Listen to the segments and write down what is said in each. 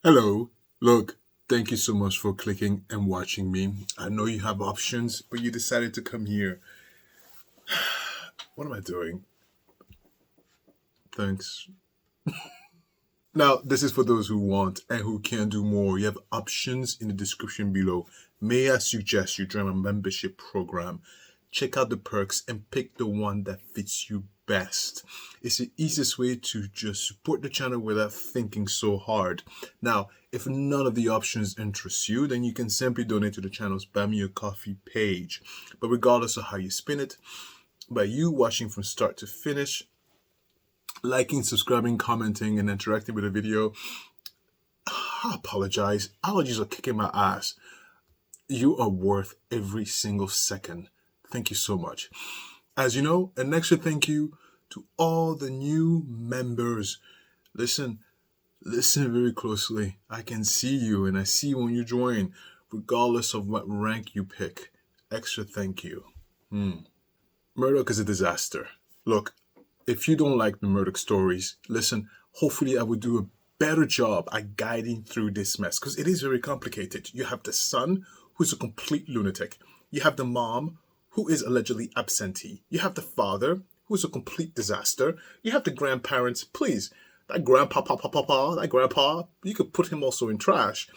Hello. Look, thank you so much for clicking and watching me. I know you have options, but you decided to come here. What am I doing? Thanks. Now, this is for those who want and who can do more. You have options in the description below. May I suggest you join my membership program? Check out the perks and pick the one that fits you best. It's the easiest way to just support the channel without thinking so hard. Now, if none of the options interest you, then you can simply donate to the channel's Buy Me a Coffee page. But regardless of how you spin it, by you watching from start to finish, liking, subscribing, commenting, and interacting with the video, I apologize. Allergies are kicking my ass. You are worth every single second. Thank you so much. As you know, an extra thank you to all the new members. Listen very closely. I can see you and I see when you join, regardless of what rank you pick. Extra thank you. Murdoch is a disaster. Look, if you don't like the Murdoch stories, listen, hopefully I will do a better job at guiding through this mess because it is very complicated. You have the son who's a complete lunatic. You have the mom who is allegedly absentee. You have the father who's a complete disaster. You have the grandparents. Please, that grandpa, you could put him also in trash.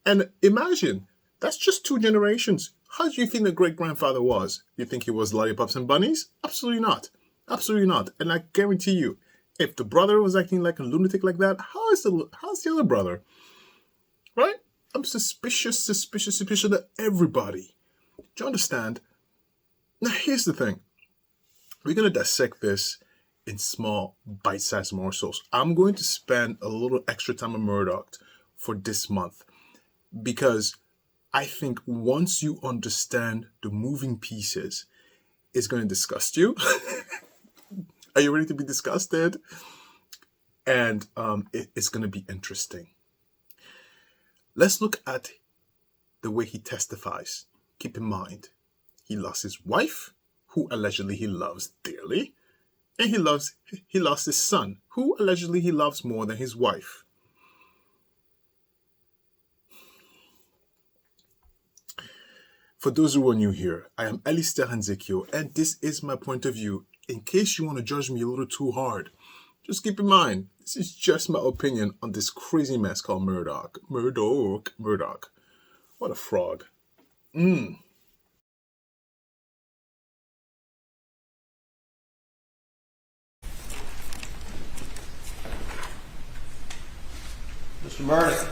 And imagine, that's just 2 generations. How do you think the great-grandfather was? You think he was lollipops and bunnies? Absolutely not. Absolutely not. And I guarantee you, if the brother was acting like a lunatic like that, how's the other brother? Right? I'm suspicious of everybody. Do you understand? Now, here's the thing. We're going to dissect this in small, bite-sized morsels. I'm going to spend a little extra time on Murdoch for this month because I think once you understand the moving pieces, it's going to disgust you. Are you ready to be disgusted? And it's going to be interesting. Let's look at the way he testifies. Keep in mind, he lost his wife, who allegedly he loves dearly, and he lost his son, who allegedly he loves more than his wife. For those who are new here, I am Alistair Hanzekyo, and this is my point of view. In case you want to judge me a little too hard, just keep in mind, this is just my opinion on this crazy mess called Murdoch. Murdoch. What a frog. Mr. Murdoch,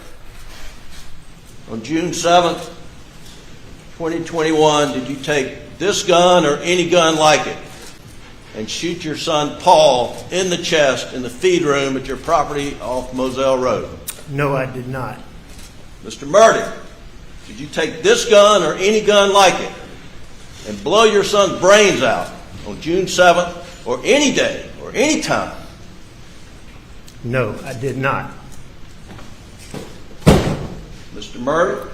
on June 7th, 2021, did you take this gun or any gun like it and shoot your son Paul in the chest in the feed room at your property off Moselle Road? No, I did not. Mr. Murdoch, did you take this gun or any gun like it and blow your son's brains out on June 7th or any day or any time? No, I did not. Mr. Murdoch,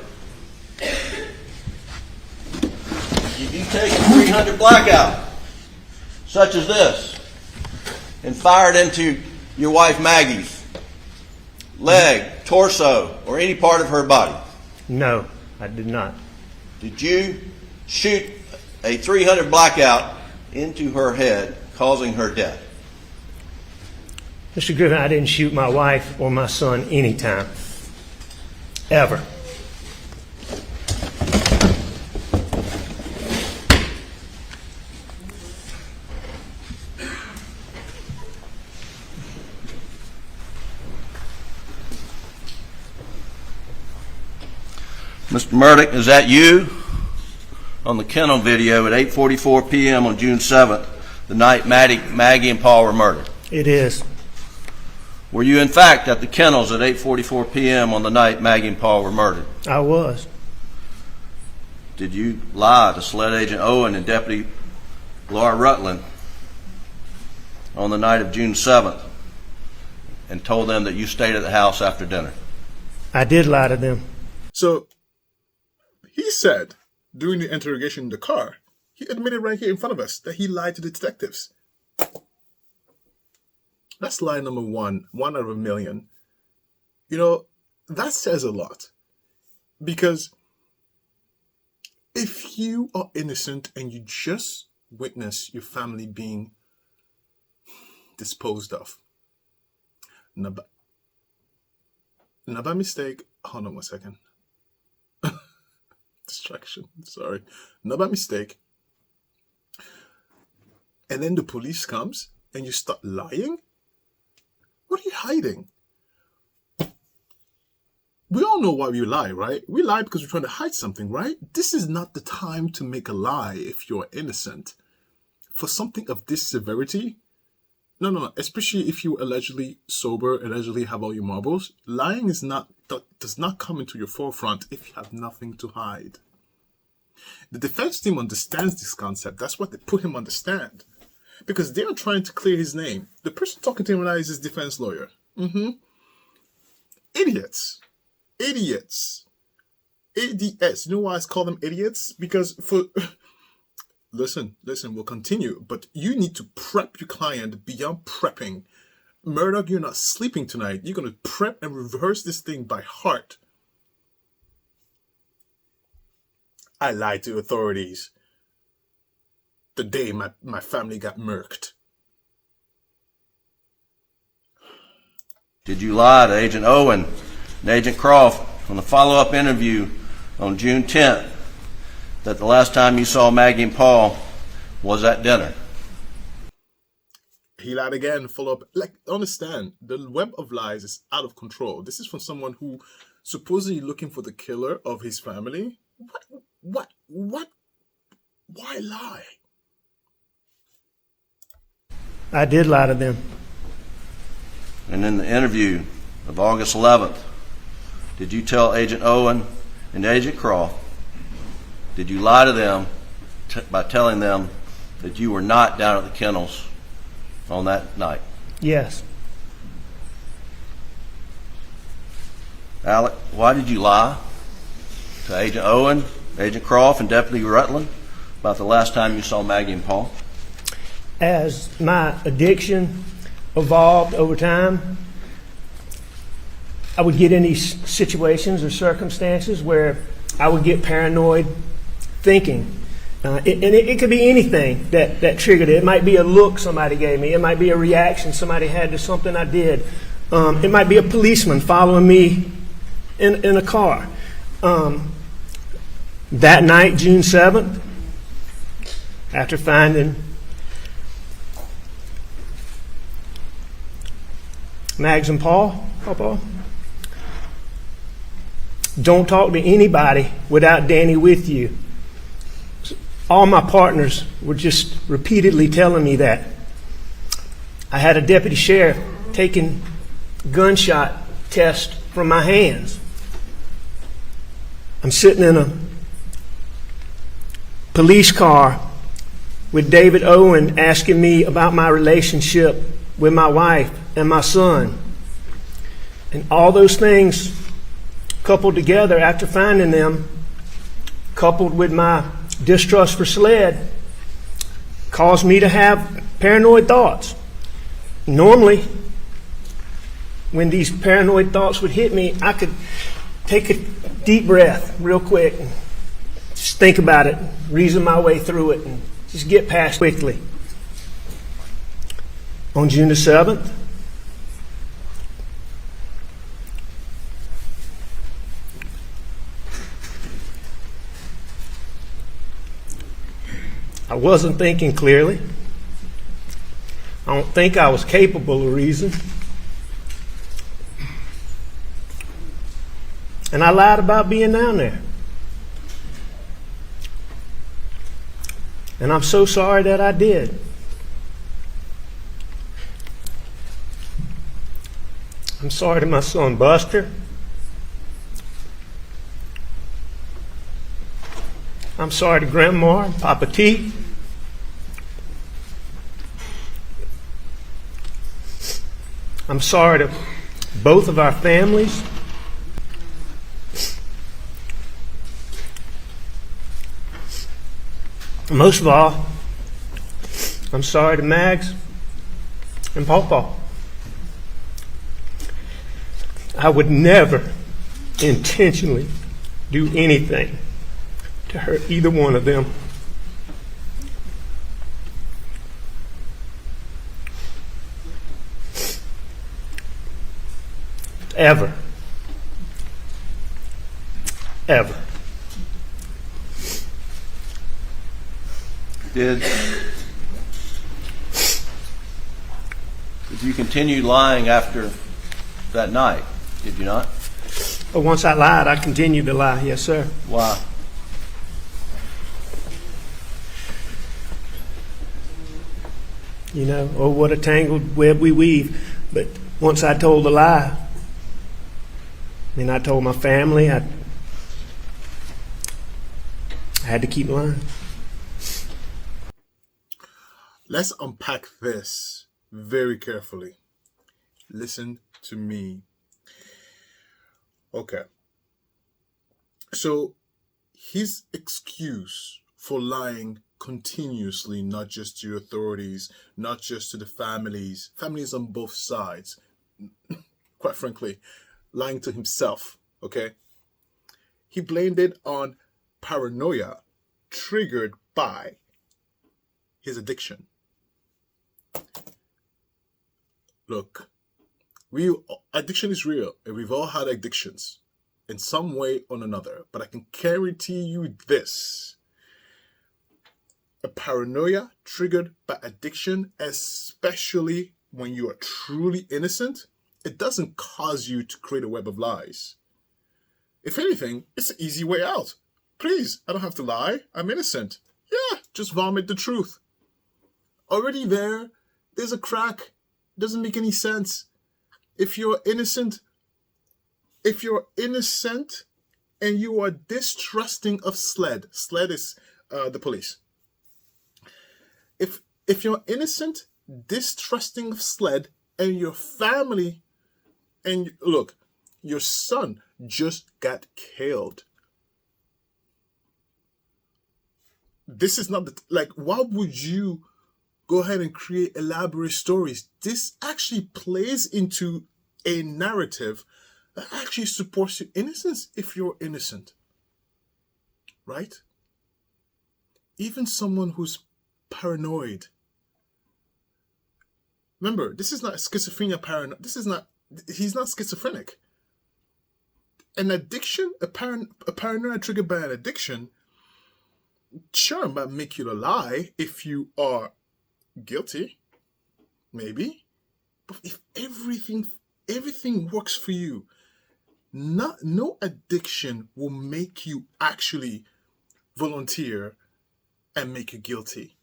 did you take a 300 blackout, such as this, and fire it into your wife Maggie's leg, torso, or any part of her body? No, I did not. Did you shoot a 300 blackout into her head, causing her death? Mr. Griffin, I didn't shoot my wife or my son anytime. Ever. Mr. Murdoch, is that you on the kennel video at 8:44 p.m. on June 7th, the night Maggie and Paul were murdered? It is. Were you in fact at the kennels at 8:44 p.m. on the night Maggie and Paul were murdered? I was. Did you lie to Sled Agent Owen and Deputy Laura Rutland on the night of June 7th and told them that you stayed at the house after dinner? I did lie to them. So, he said during the interrogation in the car, he admitted right here in front of us that he lied to the detectives. That's lie number one out of a million. You know, that says a lot. Because if you are innocent and you just witness your family being disposed of, not by mistake, hold on one second. Distraction, sorry. Not by mistake. And then the police comes and you start lying? What are you hiding? We all know why we lie, right? We lie because we're trying to hide something, right? This is not the time to make a lie if you're innocent. For something of this severity, no. Especially if you're allegedly sober, allegedly have all your marbles, lying does not come into your forefront if you have nothing to hide. The defense team understands this concept. That's what they put him on the stand. Because they are trying to clear his name. The person talking to him now is his defense lawyer. Idiots. ADS. You know why I call them idiots? Because listen, we'll continue. But you need to prep your client beyond prepping. Murdoch, you're not sleeping tonight. You're going to prep and rehearse this thing by heart. I lied to authorities the day my family got murked. Did you lie to Agent Owen and Agent Croft on the follow-up interview on June 10th that the last time you saw Maggie and Paul was at dinner? He lied again, follow-up. Like, understand, the web of lies is out of control. This is from someone who supposedly looking for the killer of his family. What? Why lie? I did lie to them. And in the interview of August 11th, did you tell Agent Owen and Agent Croft, did you lie to them by telling them that you were not down at the kennels on that night? Yes. Alec, why did you lie to Agent Owen, Agent Croft, and Deputy Rutland about the last time you saw Maggie and Paul? As my addiction evolved over time, I would get in these situations or circumstances where I would get paranoid thinking. It could be anything that triggered it. It might be a look somebody gave me. It might be a reaction somebody had to something I did. It might be a policeman following me in a car. That night, June 7th, after finding Mags and Paul, don't talk to anybody without Danny with you. All my partners were just repeatedly telling me that. I had a deputy sheriff taking gunshot tests from my hands. I'm sitting in a police car with David Owen asking me about my relationship with my wife and my son. And all those things coupled together after finding them, coupled with my distrust for SLED, caused me to have paranoid thoughts. Normally, when these paranoid thoughts would hit me, I could take a deep breath real quick and just think about it, reason my way through it, and just get past quickly. On June the 7th, I wasn't thinking clearly. I don't think I was capable of reason. And I lied about being down there. And I'm so sorry that I did. I'm sorry to my son Buster. I'm sorry to Grandma and Papa T. I'm sorry to both of our families. Most of all, I'm sorry to Mags and Paw. I would never intentionally do anything to hurt either one of them. Ever. Ever. Did you continue lying after that night? Did you not? But once I lied, I continued to lie. Yes, sir. Why? You know, oh, what a tangled web we weave. But once I told a lie, I told my family, I had to keep lying. Let's unpack this very carefully. Listen to me. Okay. So his excuse for lying continuously, not just to authorities, not just to the families on both sides, quite frankly, lying to himself, okay? He blamed it on paranoia triggered by his addiction. Look, addiction is real, and we've all had addictions in some way or another, but I can guarantee you this. A paranoia triggered by addiction, especially when you are truly innocent, it doesn't cause you to create a web of lies. If anything, it's an easy way out. Please, I don't have to lie. I'm innocent. Yeah, just vomit the truth. Already there's a crack. Doesn't make any sense. If you're innocent and you are distrusting of SLED is the police. If you're innocent, distrusting of SLED, and your family, and look, your son just got killed. This is not why would you go ahead and create elaborate stories? This actually plays into a narrative that actually supports your innocence if you're innocent. Right? Even someone who's paranoid. Remember, this is not schizophrenia paranoid. He's not schizophrenic. An addiction, a paranoia triggered by an addiction, sure, might make you lie if you are guilty, maybe. But if everything works for you, no addiction will make you actually volunteer and make you guilty.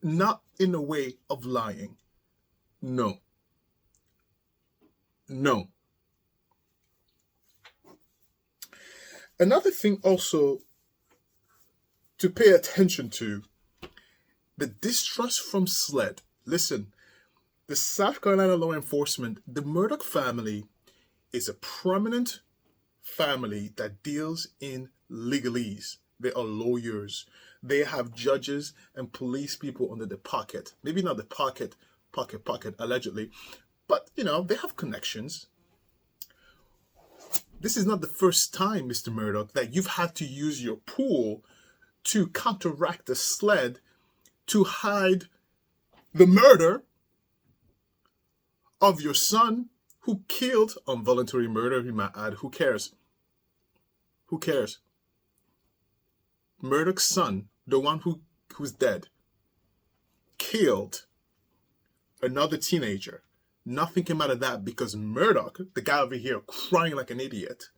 Not in a way of lying. No. Another thing also to pay attention to, the distrust from SLED. Listen, the South Carolina law enforcement, the Murdoch family is a prominent family that deals in legalese. They are lawyers. They have judges and police people under the pocket. Maybe not the pocket, allegedly. But, they have connections. This is not the first time, Mr. Murdoch, that you've had to use your pool to counteract the SLED to hide the murder of your son, who killed, involuntary murder, he might add. Who cares? Murdoch's son, the one who's dead, killed another teenager. Nothing came out of that because Murdoch, the guy over here crying like an idiot,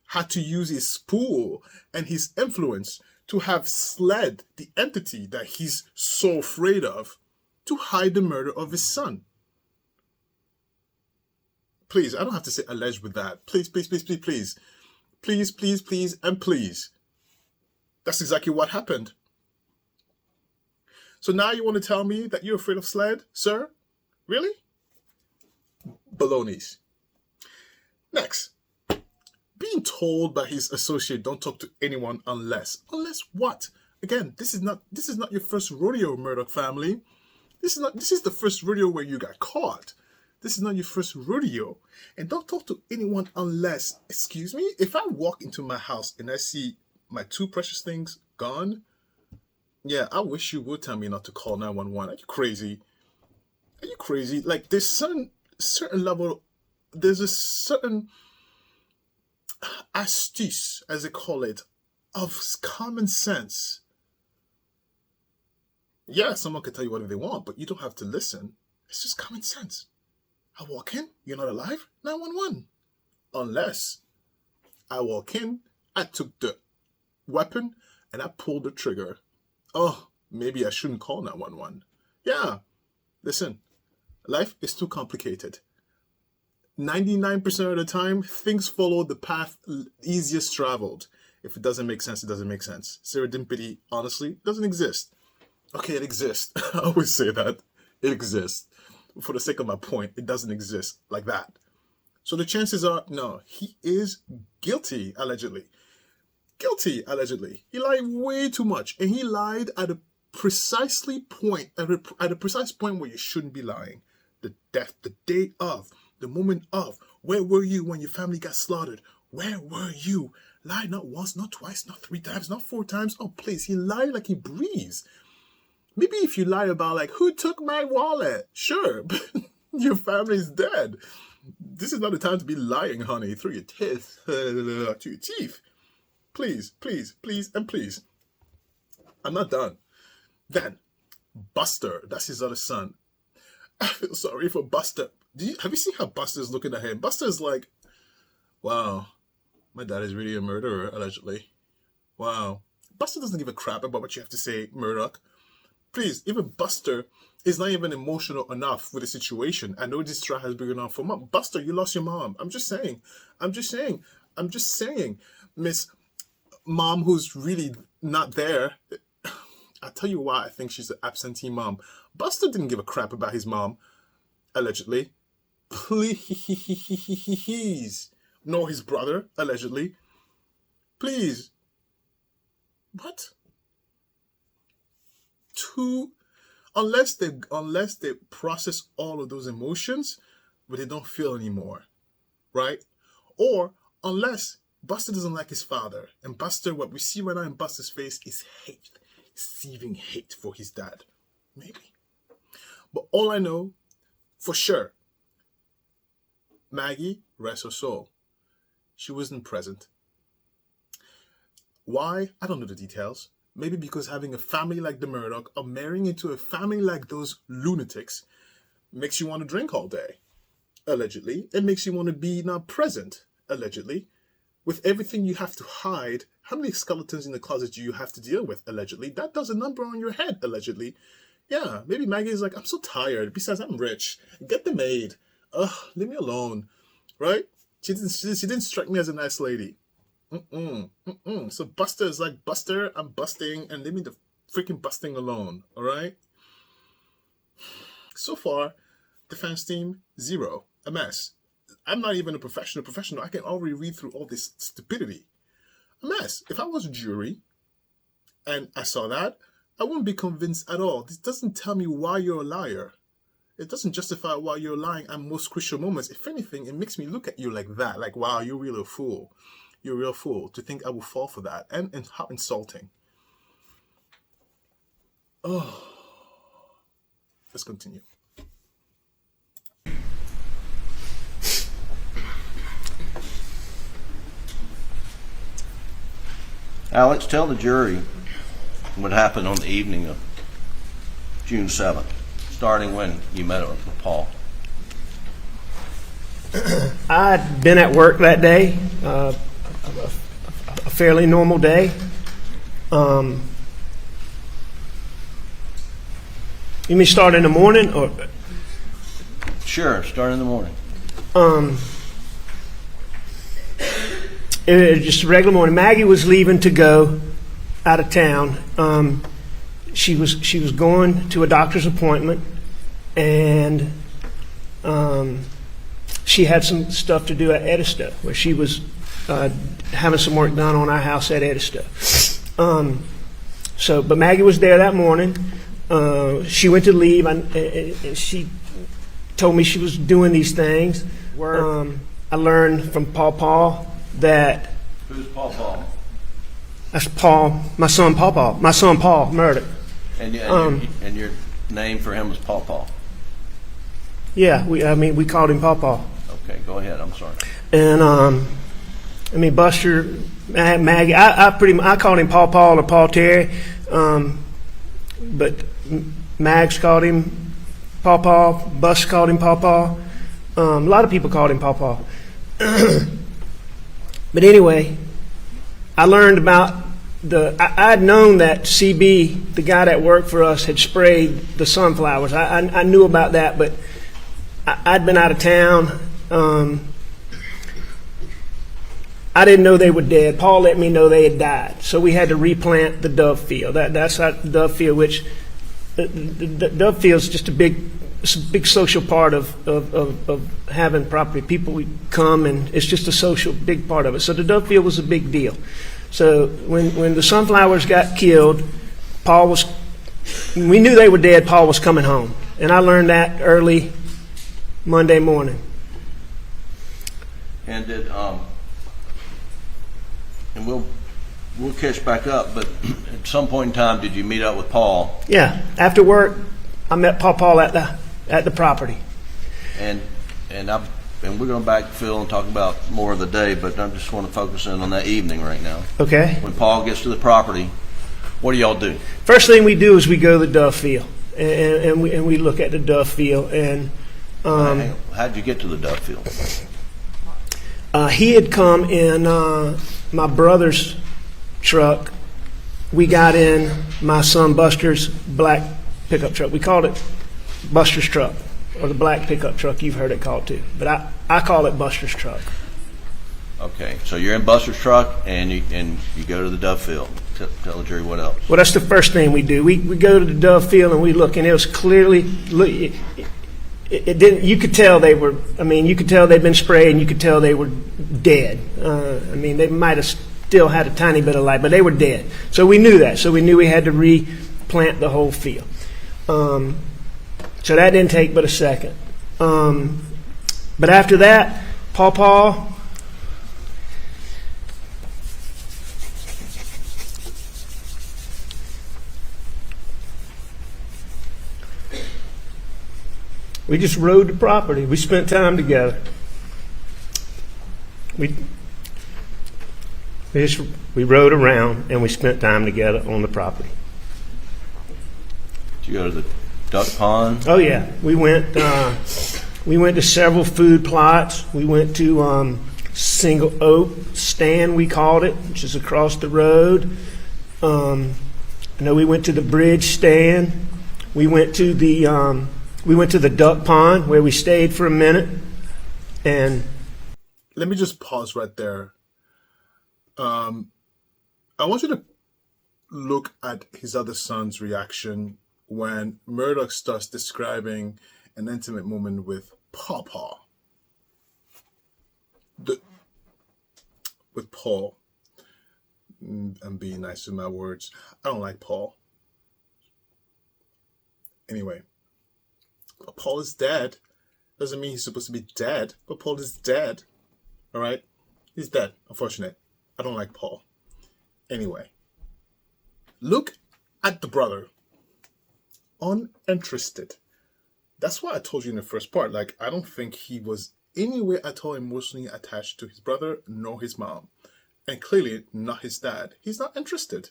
had to use his pool and his influence to have SLED, the entity that he's so afraid of, to hide the murder of his son. Please, I don't have to say alleged with that. Please. Please. That's exactly what happened. So now you want to tell me that you're afraid of SLED, sir? Really? Balonies. Next. Being told by his associate, don't talk to anyone unless what? Again, this is not your first rodeo, Murdoch family. This is the first rodeo where you got caught. This is not your first rodeo. And don't talk to anyone unless, excuse me, if I walk into my house and I see my two precious things gone, yeah, I wish you would tell me not to call 911. Are you crazy? Are you crazy? Like, there's certain level, there's a certain astuce, as they call it, of common sense. Yeah, someone can tell you whatever they want, but you don't have to listen. It's just common sense. I walk in, you're not alive, 911. Unless I walk in, I took the weapon and I pulled the trigger. Oh, maybe I shouldn't call 911. Yeah, listen, life is too complicated. 99% of the time, things follow the path easiest traveled. If it doesn't make sense, it doesn't make sense. Serendipity, honestly, doesn't exist. Okay, it exists. I always say that. It exists. For the sake of my point, it doesn't exist like that. So the chances are, no, he is guilty, allegedly. Guilty, allegedly. He lied way too much. And he lied at a precise point where you shouldn't be lying. The death, the day of, the moment of. Where were you when your family got slaughtered? Where were you? Lied not once, not twice, not 3 times, not 4 times. Oh, please, he lied like he breathes. Maybe if you lie about, like, who took my wallet? Sure, but your family's dead. This is not the time to be lying, honey, through your teeth, to your teeth. Please, please, please, and please. I'm not done. Then, Buster, that's his other son. I feel sorry for Buster. Have you seen how Buster's looking at him? Buster's like, wow, my dad is really a murderer, allegedly. Wow. Buster doesn't give a crap about what you have to say, Murdoch. Please, even Buster is not even emotional enough with the situation. I know this trial has been going on for months. Buster, you lost your mom. I'm just saying. Miss Mom, who's really not there. I'll tell you why I think she's an absentee mom. Buster didn't give a crap about his mom, allegedly. Please. Nor his brother, allegedly. Please. What? Unless they process all of those emotions, but they don't feel anymore, right? Or unless Buster doesn't like his father, and Buster, what we see right now in Buster's face is hate, seething hate for his dad, maybe. But all I know, for sure, Maggie, rest her soul, she wasn't present. Why? I don't know the details. Maybe because having a family like the Murdoch or marrying into a family like those lunatics makes you want to drink all day, allegedly. It makes you want to be not present, allegedly. With everything you have to hide, how many skeletons in the closet do you have to deal with, allegedly? That does a number on your head, allegedly. Yeah, maybe Maggie is like, I'm so tired. Besides, I'm rich. Get the maid. Ugh, leave me alone. Right? She didn't strike me as a nice lady. So Buster is like, Buster, I'm busting, and leave me the freaking busting alone, all right? So far, defense team, 0, a mess. I'm not even a professional. I can already read through all this stupidity. A mess. If I was a jury and I saw that, I wouldn't be convinced at all. This doesn't tell me why you're a liar. It doesn't justify why you're lying at most crucial moments. If anything, it makes me look at you like that, like, wow, you're really a fool. You're a real fool to think I will fall for that. And how insulting. Oh. Let's continue. Alex, tell the jury what happened on the evening of June 7th, starting when you met with Paul. I'd been at work that day, a fairly normal day. You mean start in the morning, or? Sure, start in the morning. It was just a regular morning. Maggie was leaving to go out of town. She was going to a doctor's appointment, and she had some stuff to do at Edisto, where she was having some work done on our house at Edisto. But Maggie was there that morning. She went to leave, and she told me she was doing these things. I learned from Paul that Who's Paul? that's Paul, my son Paul Murdoch. And your name for him was Paul. Yeah, we called him Paul. Okay, go ahead. I'm sorry. And Buster, Maggie, I called him Paul or Paul Terry, but Mags called him Paul. Buster called him Paul. A lot of people called him Paul. But anyway, I learned about I'd known that CB, the guy that worked for us, had sprayed the sunflowers. I knew about that, but I'd been out of town. I didn't know they were dead. Paul let me know they had died. So we had to replant the dove field. That's our dove field, which the dove field is just a big social part of having property. People would come, and it's just a social big part of it. So the dove field was a big deal. So when the sunflowers got killed, we knew they were dead. Paul was coming home, and I learned that early Monday morning. And and we'll catch back up. But at some point in time, did you meet up with Paul? Yeah, after work, I met Paul at the property. And we're going to backfill and talk about more of the day, but I just want to focus in on that evening right now. Okay. When Paul gets to the property, what do y'all do? First thing we do is we go to the dove field, and we look at the dove field. And how did you get to the dove field? He had come in my brother's truck. We got in my son Buster's black pickup truck. We called it Buster's truck, or the black pickup truck. You've heard it called too, but I call it Buster's truck. Okay, so you're in Buster's truck, and you go to the dove field. Tell the jury what else. Well, that's the first thing we do. We go to the dove field and we look, and it was clearly it didn't. You could tell they were. You could tell they'd been sprayed, and you could tell they were dead. They might have still had a tiny bit of life, but they were dead. So we knew that. So we knew we had to replant the whole field. So that didn't take but a second. But after that, Paul. We just rode the property. We spent time together. We rode around and we spent time together on the property. Did you go to the duck pond? Oh yeah, we went to several food plots. We went to Single Oak Stand, we called it, which is across the road. I know we went to the Bridge Stand. We went to the duck pond where we stayed for a minute. And let me just pause right there. I want you to look at his other son's reaction when Murdoch starts describing an intimate moment with Pawpaw. With Paul. I'm being nice with my words. I don't like Paul. Anyway. Paul is dead. Doesn't mean he's supposed to be dead, but Paul is dead. All right? He's dead, unfortunately. I don't like Paul. Anyway. Look at the brother. Uninterested. That's why I told you in the first part. I don't think he was anywhere at all emotionally attached to his brother nor his mom. And clearly not his dad. He's not interested.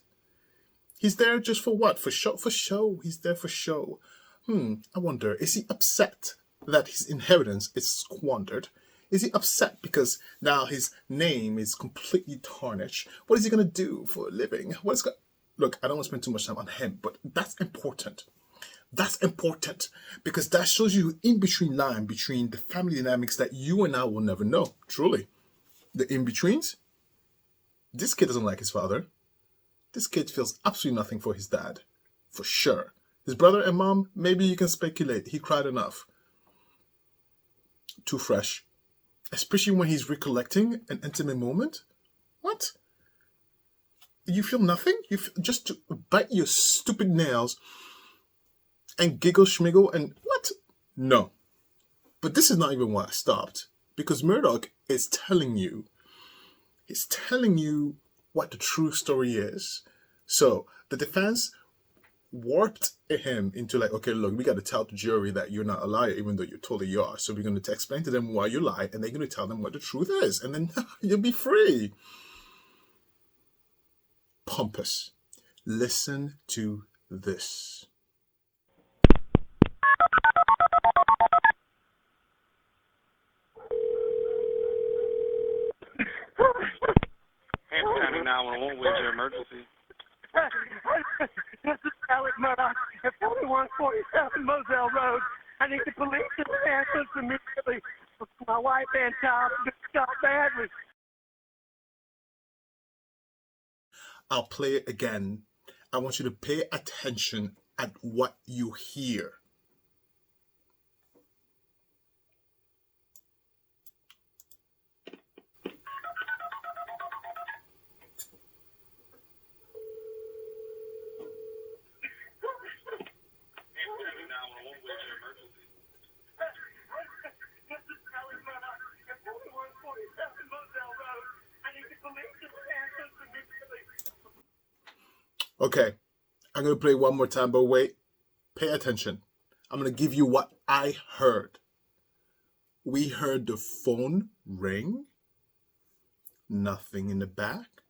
He's there just for what? For show? For show. He's there for show. I wonder, is he upset that his inheritance is squandered? Is he upset because now his name is completely tarnished? What is he going to do for a living? Look, I don't want to spend too much time on him, but that's important. That's important because that shows you in-between line between the family dynamics that you and I will never know, truly. The in-betweens. This kid doesn't like his father. This kid feels absolutely nothing for his dad, for sure. His brother and mom, maybe you can speculate. He cried enough. Too fresh. Especially when he's recollecting an intimate moment. What? You feel nothing? Just to bite your stupid nails and giggle schmiggle and what? No. But this is not even why I stopped, because Murdoch is telling you, he's telling you what the true story is. So the defense warped him into like, okay, look, we got to tell the jury that you're not a liar, even though you totally are. So we're going to explain to them why you lie, and they're going to tell them what the truth is, and then you'll be free. Pompous. Listen to this. Hampton County 911, where's your emergency? This is Alex Murdoch at 4147 Moselle Road. I need the police to answer immediately. My wife and child got badly. I'll play it again. I want you to pay attention at what you hear. Okay, I'm going to play one more time, but wait, pay attention. I'm going to give you what I heard. We heard the phone ring, nothing in the back.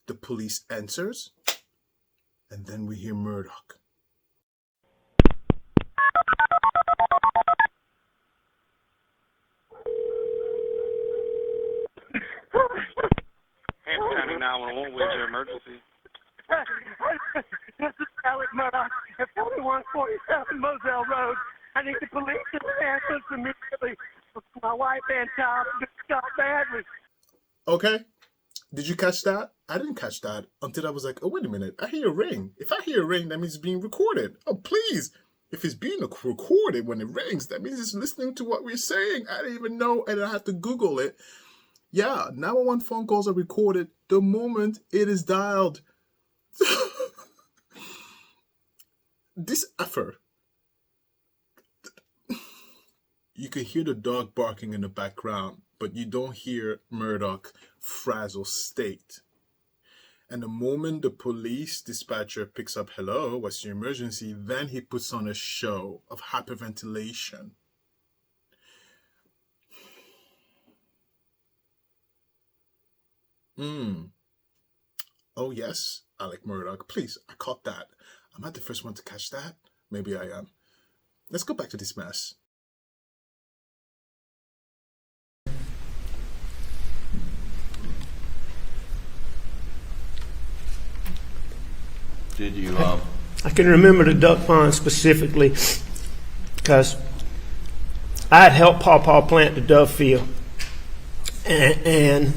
The police answers, and then we hear Murdoch. Hampton County 911, where's your emergency? This is Alex Murdoch at 4147 Moselle Road. I need the police to answer immediately. My wife and child got badly. Okay, did you catch that? I didn't catch that until I was like, oh, wait a minute, I hear a ring. If I hear a ring, that means it's being recorded. Oh, please. If it's being recorded when it rings, that means it's listening to what we're saying. I didn't even know, and I had to Google it. Yeah, 911 phone calls are recorded the moment it is dialed. This effort. You can hear the dog barking in the background, but you don't hear Murdoch frazzled state. And the moment the police dispatcher picks up, hello, what's your emergency? Then he puts on a show of hyperventilation. Oh, yes, Alec Murdoch. Please, I caught that. I'm not the first one to catch that. Maybe I am. Let's go back to this mess. Did you, I can remember the duck pond specifically because I had helped Paw plant the dove field and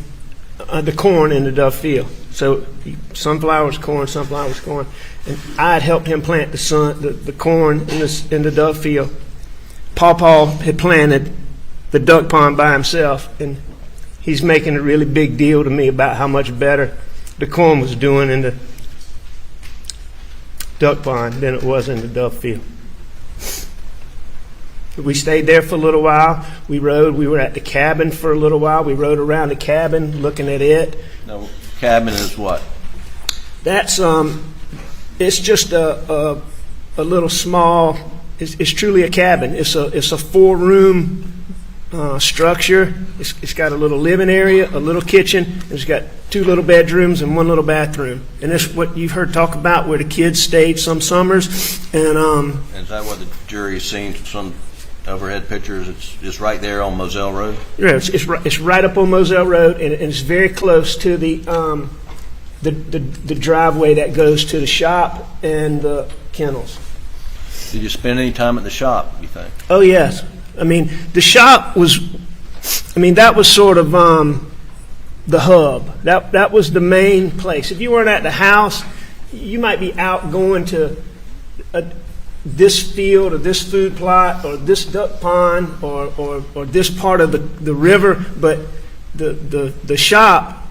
the corn in the dove field. So sunflowers, corn, and I had helped him plant the corn in the dove field. Paw had planted the duck pond by himself, and he's making a really big deal to me about how much better the corn was doing in the duck pond than it was in the dove field. We stayed there for a little while. We were at the cabin for a little while. We rode around the cabin looking at it. no, cabin is what? That's it's just a little small. It's truly a cabin. It's a 4-room structure. It's got a little living area, a little kitchen, and it's got 2 little bedrooms and 1 little bathroom. And that's what you've heard talk about, where the kids stayed some summers. And Is that what the jury's seen? Some overhead pictures. It's just right there on Moselle Road. yeah, it's right up on Moselle Road, and it's very close to the driveway that goes to the shop and the kennels. Did you spend any time at the shop, you think? Oh, yes. I mean, the shop was, that was sort of the hub. That was the main place. If you weren't at the house, you might be out going to this field or this food plot or this duck pond or this part of the river, but the shop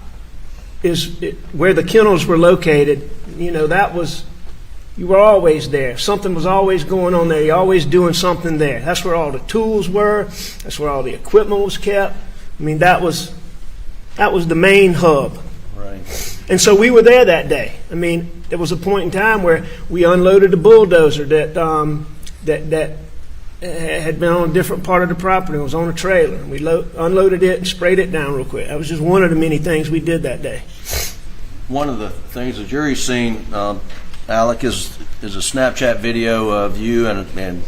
is where the kennels were located. That was You were always there. Something was always going on there. You're always doing something there. That's where all the tools were. That's where all the equipment was kept. I mean, that was the main hub. Right. And so we were there that day. I mean, there was a point in time where we unloaded a bulldozer that had been on a different part of the property. It was on a trailer. And we unloaded it and sprayed it down real quick. That was just one of the many things we did that day. One of the things the jury's seen, Alec, is a Snapchat video of you and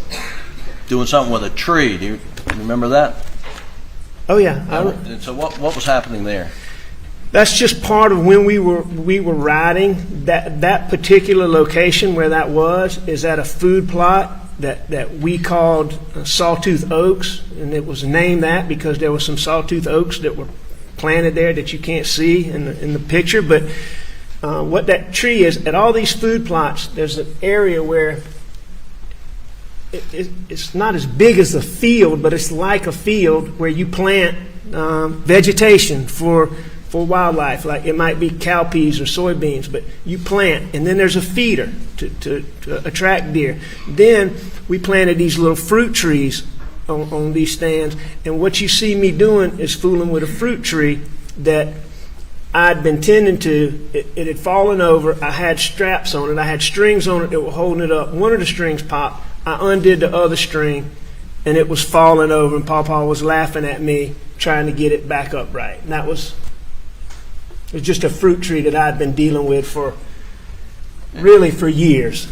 doing something with a tree. Do you remember that? Oh yeah. And so what was happening there? That's just part of when we were riding. That particular location where that was is at a food plot that we called Sawtooth Oaks, and it was named that because there were some sawtooth oaks that were planted there that you can't see in the picture. But what that tree is, at all these food plots, there's an area where it's not as big as a field, but it's like a field where you plant vegetation for wildlife. Like it might be cowpeas or soybeans, but you plant, and then there's a feeder to attract deer. Then we planted these little fruit trees on these stands, and what you see me doing is fooling with a fruit tree that I'd been tending to. It had fallen over. I had straps on it. I had strings on it that were holding it up. One of the strings popped. I undid the other string, and it was falling over, and Pawpaw was laughing at me trying to get it back upright. And it was just a fruit tree that I'd been dealing with for years.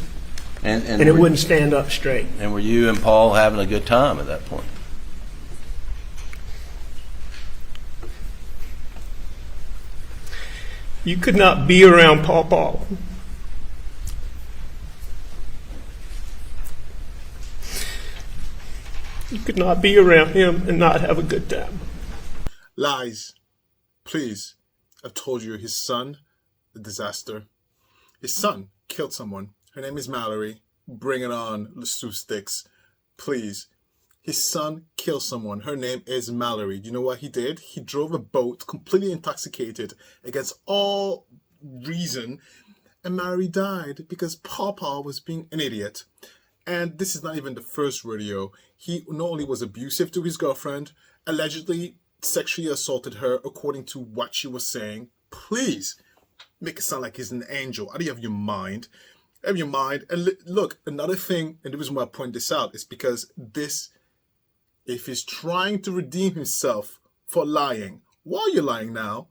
And it wouldn't stand up straight. And were you and Paul having a good time at that point? You could not be around Pawpaw You could not be around him and not have a good time. Lies. Please. I've told you his son, the disaster. His son killed someone. Her name is Mallory. Bring it on, the stew sticks. Please. His son killed someone. Her name is Mallory. Do you know what he did? He drove a boat completely intoxicated against all reason. And Mallory died because Pawpaw was being an idiot. And this is not even the first rodeo. He not only was abusive to his girlfriend, allegedly sexually assaulted her according to what she was saying. Please make it sound like he's an angel. Out of your mind. Have your mind. And look, another thing, and the reason why I point this out is because this, if he's trying to redeem himself for lying, why are you lying now?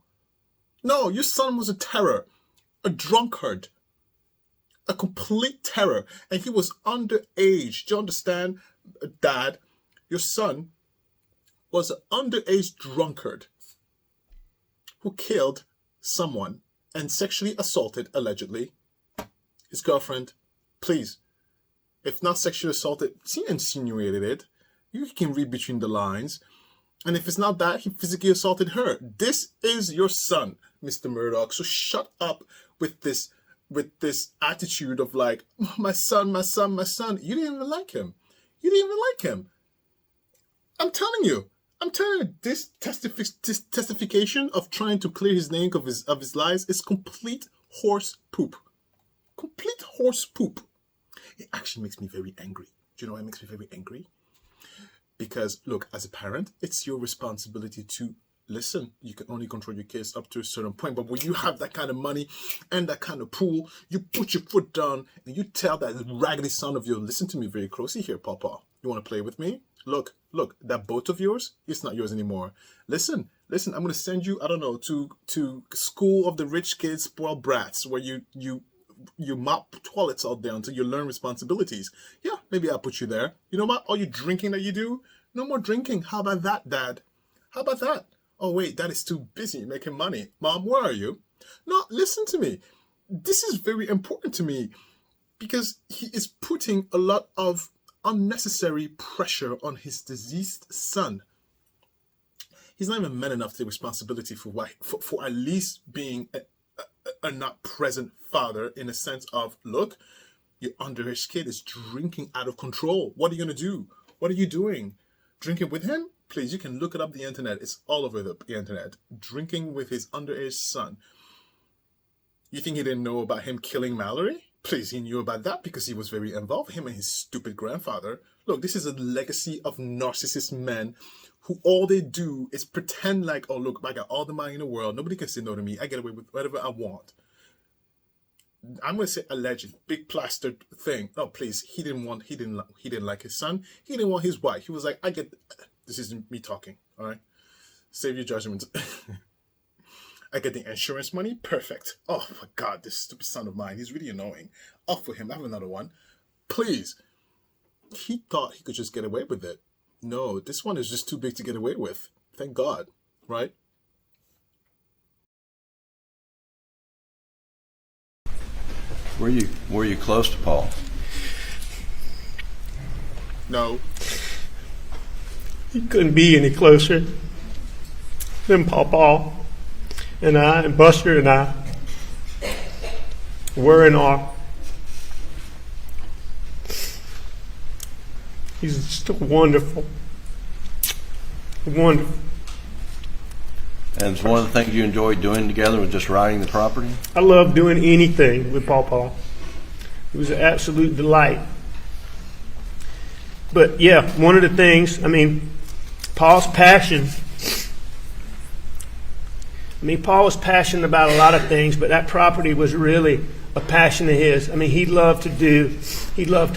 No, your son was a terror, a drunkard, a complete terror, and he was underage. Do you understand, Dad? Your son was an underage drunkard who killed someone and sexually assaulted, allegedly, his girlfriend. Please, if not sexually assaulted, he insinuated it. You can read between the lines. And if it's not that, he physically assaulted her. This is your son, Mr. Murdoch. So shut up with this attitude of like, oh, my son, my son, my son. You didn't even like him. You didn't even like him. I'm telling you, this testification of trying to clear his name of his lies is complete horse poop. Complete horse poop. It actually makes me very angry. Do you know why it makes me very angry? Because, look, as a parent, it's your responsibility to listen. You can only control your kids up to a certain point. But when you have that kind of money and that kind of pool, you put your foot down and you tell that raggedy son of yours, listen to me very closely here, Papa. You want to play with me? Look, that boat of yours, it's not yours anymore. Listen, I'm going to send you, I don't know, to school of the rich kids, spoiled brats, where you mop toilets out there until you learn responsibilities. Yeah, maybe I'll put you there. You know what? All you drinking that you do, no more drinking. How about that, Dad? How about that? Oh, wait, Dad is too busy making money. Mom, where are you? No, listen to me. This is very important to me because he is putting a lot of unnecessary pressure on his deceased son. He's not even man enough to take responsibility for at least being a not present father, in a sense of, look, your underage kid is drinking out of control. What are you going to do? What are you doing? Drinking with him? Please, you can look it up the internet. It's all over the internet. Drinking with his underage son. You think he didn't know about him killing Mallory? Please, he knew about that because he was very involved, him and his stupid grandfather. Look, this is a legacy of narcissist men who all they do is pretend like, oh, look, I got all the money in the world. Nobody can say no to me. I get away with whatever I want. I'm going to say alleged, big plastered thing. No, please, he didn't like his son. He didn't want his wife. He was like, this isn't me talking, all right? Save your judgment. I get the insurance money. Perfect. Oh, my God, this stupid son of mine. He's really annoying. Off for him. I have another one. Please. He thought he could just get away with it. No, this one is just too big to get away with. Thank God, right? Were you close to Paul? No. He couldn't be any closer than Paul and I and Buster and I were and are. He's just wonderful. Wonderful. And it's one of the things you enjoyed doing together was just riding the property? I love doing anything with Paul. It was an absolute delight. But yeah, one of the things, Paul's passion. Paul was passionate about a lot of things, but that property was really a passion of his. He loved to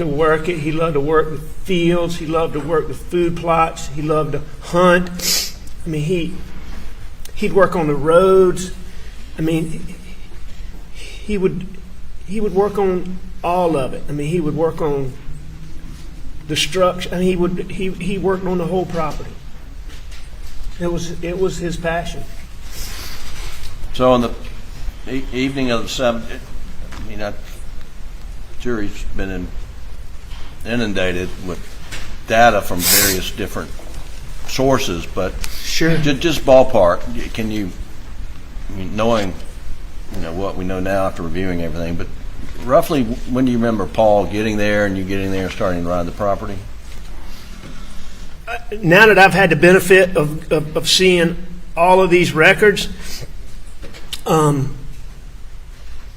work it. He loved to work the fields. He loved to work the food plots. He loved to hunt. He'd work on the roads. He would work on all of it. He would work on the structure. He worked on the whole property. It was his passion. So on the evening of the 7th, jury's been inundated with data from various different sources, but sure, just ballpark. Can you, knowing what we know now after reviewing everything, but roughly when do you remember Paul getting there and you getting there and starting to ride the property? Now that I've had the benefit of seeing all of these records,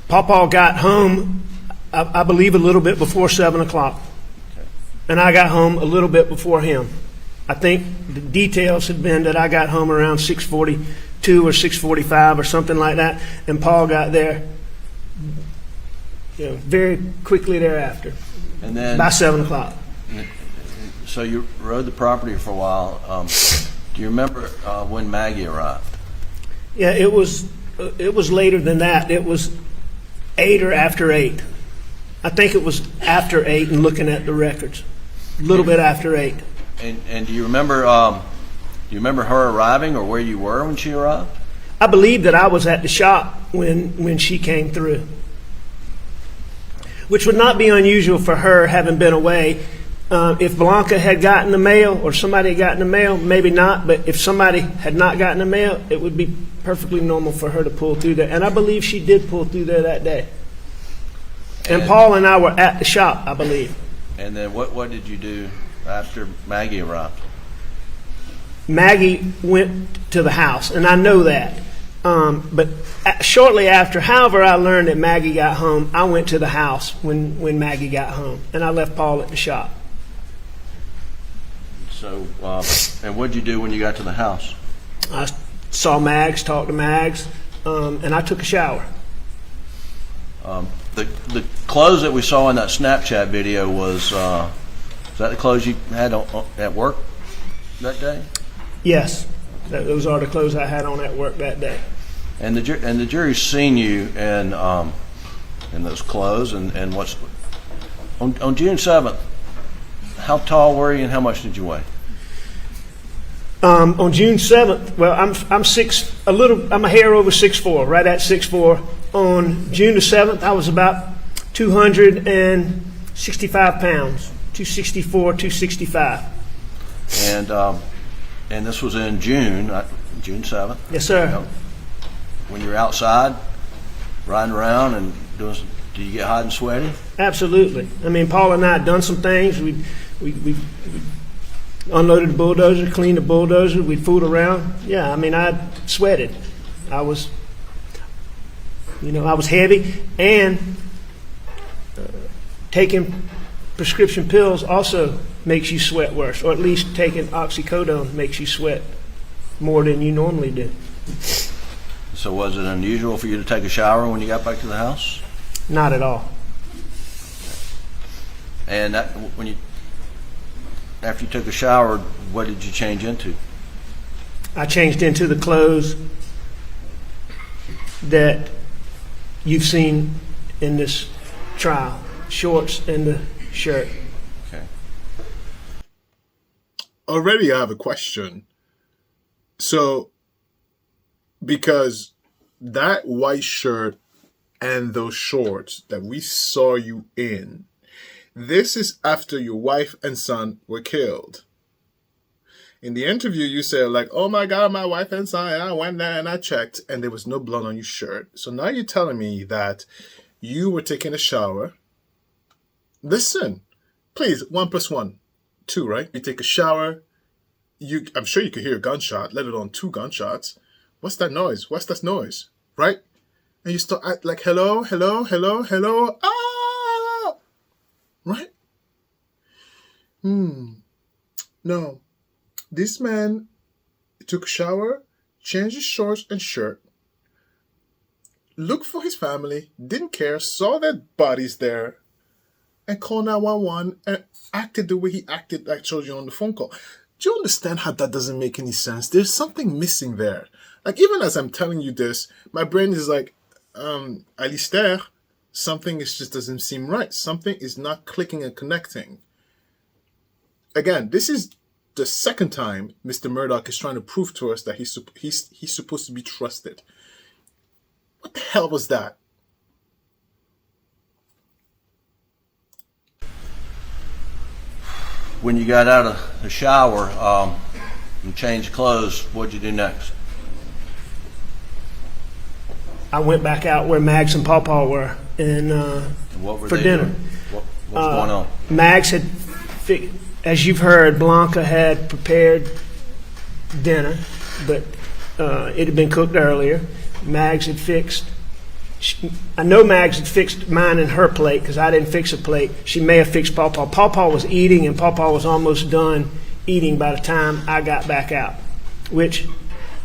Paul got home, I believe, a little bit before 7 o'clock. Okay. And I got home a little bit before him. I think the details had been that I got home around 6:42 or 6:45 or something like that, and Paul got there very quickly thereafter, and then by 7 o'clock. So you rode the property for a while. Do you remember when Maggie arrived? Yeah, it was later than that. It was 8 or after 8. I think it was after 8 and looking at the records. A little bit after 8. And do you remember her arriving or where you were when she arrived? I believe that I was at the shop when she came through, which would not be unusual for her, having been away. If Blanca had gotten the mail or somebody had gotten the mail, maybe not. But if somebody had not gotten the mail, it would be perfectly normal for her to pull through there. And I believe she did pull through there that day. And Paul and I were at the shop, I believe. And then what did you do after Maggie arrived? Maggie went to the house, and I know that. But shortly after, however I learned that Maggie got home, I went to the house when Maggie got home, and I left Paul at the shop. So, and what did you do when you got to the house? I saw Mags, talked to Mags, and I took a shower. The clothes that we saw in that Snapchat video was that the clothes you had at work that day? Yes, those are the clothes I had on at work that day. And the jury's seen you in those clothes and what's on June 7th. How tall were you and how much did you weigh? On June 7th, well, I'm a hair over 6'4", right at 6'4". On June the 7th, I was about 265 pounds, 264, 265. And this was in June 7th. Yes, sir. When you're outside, riding around and do you get hot and sweaty? Absolutely. Paul and I had done some things. We unloaded the bulldozer, cleaned the bulldozer. We fooled around. Yeah, I sweated. I was heavy, and taking prescription pills also makes you sweat worse, or at least taking oxycodone makes you sweat more than you normally do. So was it unusual for you to take a shower when you got back to the house? Not at all. And after you took a shower, what did you change into? I changed into the clothes that you've seen in this trial, shorts and the shirt. Okay. Already I have a question. So, because that white shirt and those shorts that we saw you in, this is after your wife and son were killed. In the interview, you said, like, oh my God, my wife and son, and I went there and I checked, and there was no blood on your shirt. So now you're telling me that you were taking a shower. Listen, please, 1 + 1, 2, right? You take a shower. I'm sure you could hear a gunshot, let alone 2 gunshots. What's that noise? What's that noise? Right? And you start act like, hello, hello, hello, hello. Ah! Right? No. This man took a shower, changed his shorts and shirt, looked for his family, didn't care, saw their bodies there, and called 911 and acted the way he acted, like I told you on the phone call. Do you understand how that doesn't make any sense? There's something missing there. Like, even as I'm telling you this, my brain is like, Alistair, something just doesn't seem right. Something is not clicking and connecting. Again, this is the second time Mr. Murdoch is trying to prove to us that he's supposed to be trusted. What the hell was that? When you got out of the shower and changed clothes, what'd you do next? I went back out where Mags and Pawpaw were and What were for they dinner. doing? What's going on? Mags had, as you've heard, Blanca had prepared dinner, but it had been cooked earlier. Mags had fixed. I know Mags had fixed mine and her plate because I didn't fix a plate. She may have fixed Pawpaw. Pawpaw was eating, and Pawpaw was almost done eating by the time I got back out, which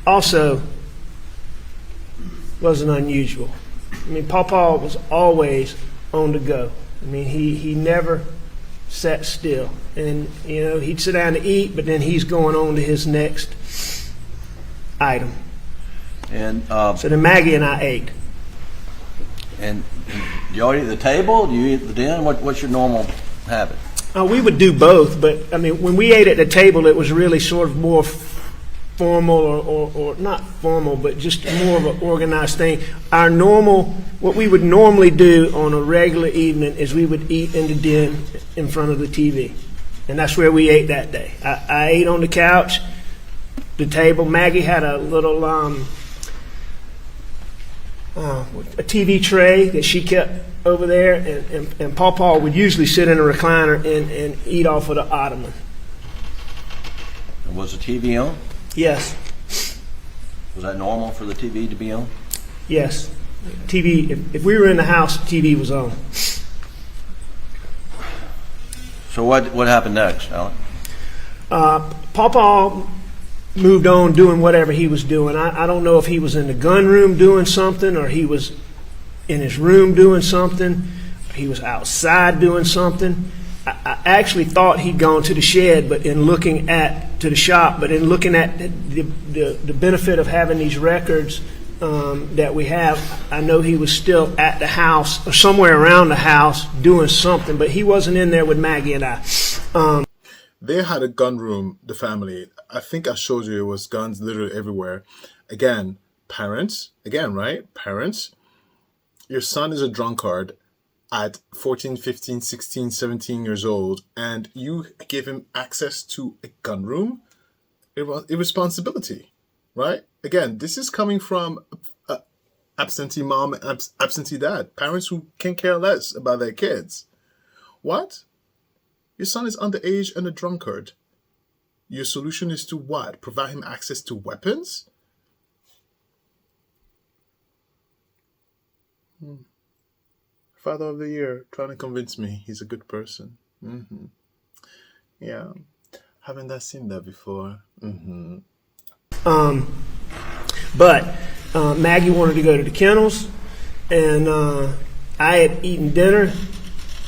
also wasn't unusual. I mean, Pawpaw was always on the go. I mean, he never sat still. And, you know, he'd sit down to eat, but then he's going on to his next item. And So then Maggie and I ate. And do you all eat at the table? Do you eat at the den? What's your normal habit? We would do both, but I mean, when we ate at the table, it was really sort of more formal or not formal, but just more of an organized thing. What we would normally do on a regular evening is we would eat in the den in front of the TV. And that's where we ate that day. I ate on the couch, the table. Maggie had a little a TV tray that she kept over there, and Pawpaw would usually sit in a recliner and eat off of the ottoman. And was the TV on? Yes. Was that normal for the TV to be on? Yes. TV, if we were in the house, TV was on. So what happened next, Alan? Pawpaw moved on doing whatever he was doing. I don't know if he was in the gun room doing something, or he was in his room doing something, or he was outside doing something. I actually thought he'd gone to the shed, but in looking at to the shop, but in looking at the benefit of having these records that we have, I know he was still at the house or somewhere around the house doing something, but he wasn't in there with Maggie and I. They had a gun room, the family. I think I showed you it was guns literally everywhere. Again, parents, right? Parents, your son is a drunkard at 14, 15, 16, 17 years old, and you give him access to a gun room? Irresponsibility, right? Again, this is coming from absentee mom and absentee dad, parents who can care less about their kids. What? Your son is underage and a drunkard. Your solution is to what? Provide him access to weapons? Father of the Year, trying to convince me he's a good person. Yeah. Haven't I seen that before? But Maggie wanted to go to the kennels, and I had eaten dinner.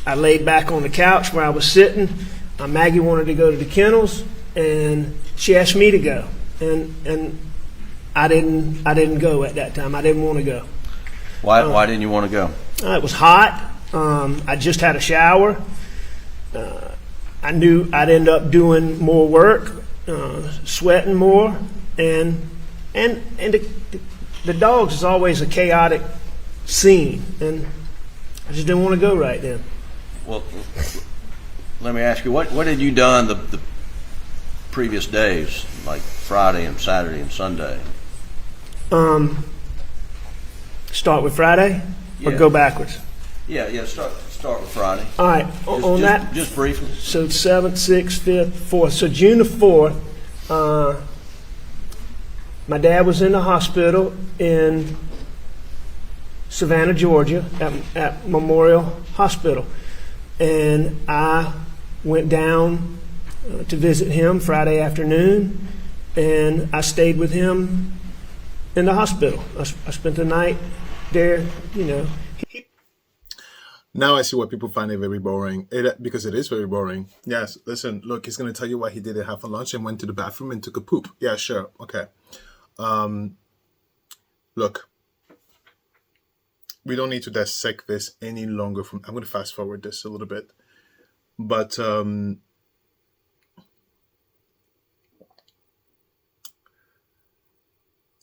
I laid back on the couch where I was sitting. Maggie wanted to go to the kennels, and she asked me to go, and I didn't go at that time. I didn't want to go. Why didn't you want to go? It was hot. I just had a shower. I knew I'd end up doing more work, sweating more, and the dogs is always a chaotic scene, and I just didn't want to go right then. Well, let me ask you, what had you done the previous days, like Friday and Saturday and Sunday? Start with Friday or Yeah. go backwards? Yeah. Start with Friday. All right, on that. Just briefly. So 7th, 6th, 5th, 4th. So June the 4th, my dad was in the hospital in Savannah, Georgia, at Memorial Hospital. And I went down to visit him Friday afternoon, and I stayed with him in the hospital. I spent the night there, Now I see why people find it very boring. Because it is very boring. Yes, listen, look, he's going to tell you why he didn't have a lunch and went to the bathroom and took a poop. Yeah, sure. Okay. Look, we don't need to dissect this any longer. I'm going to fast forward this a little bit. But the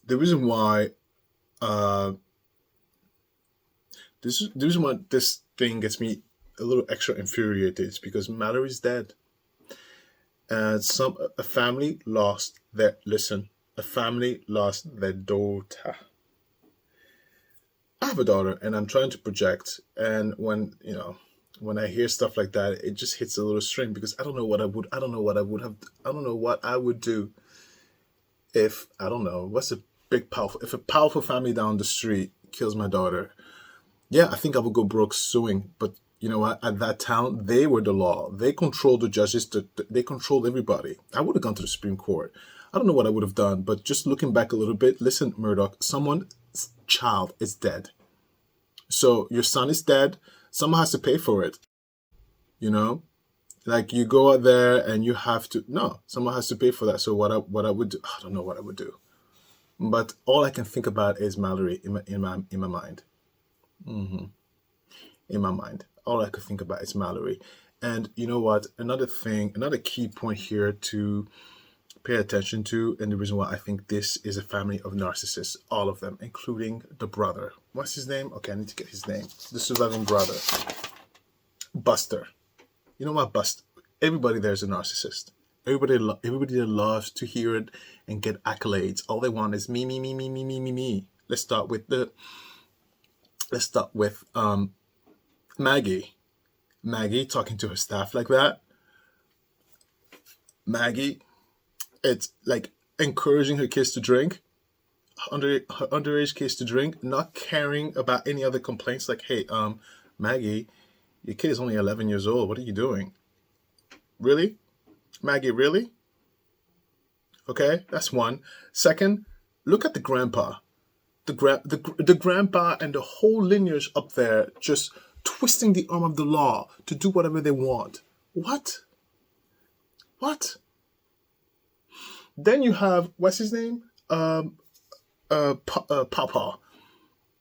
reason why the reason why this thing gets me a little extra infuriated is because Mallory's dead. And a family lost their daughter. I have a daughter and I'm trying to project, and when I hear stuff like that, it just hits a little string because I don't know what I would do if, if a powerful family down the street kills my daughter. Yeah, I think I would go broke suing, but you know what? At that town, they were the law. They controlled the judges. They controlled everybody. I would have gone to the Supreme Court. I don't know what I would have done, but just looking back a little bit, listen, Murdoch, someone's child is dead. So your son is dead. Someone has to pay for it. Like you go out there and you have to. No, someone has to pay for that. So what I would do? I don't know what I would do. But all I can think about is Mallory in my mind. In my mind, all I could think about is Mallory. And you know what? Another key point here to pay attention to, and the reason why I think this is a family of narcissists, all of them, including the brother. What's his name? Okay, I need to get his name. The surviving brother, Buster. You know what, Buster? Everybody there is a narcissist. Everybody that loves to hear it and get accolades. All they want is me, me, me, me, me, me, me, me. Let's start with Maggie. Maggie talking to her staff like that. Maggie, it's like encouraging her kids to drink, her underage kids to drink, not caring about any other complaints. Like, hey, Maggie, your kid is only 11 years old. What are you doing? Really? Maggie, really? Okay, that's one. Second, look at the grandpa. The grandpa and the whole lineage up there just twisting the arm of the law to do whatever they want. What? Then you have, what's his name? Papa.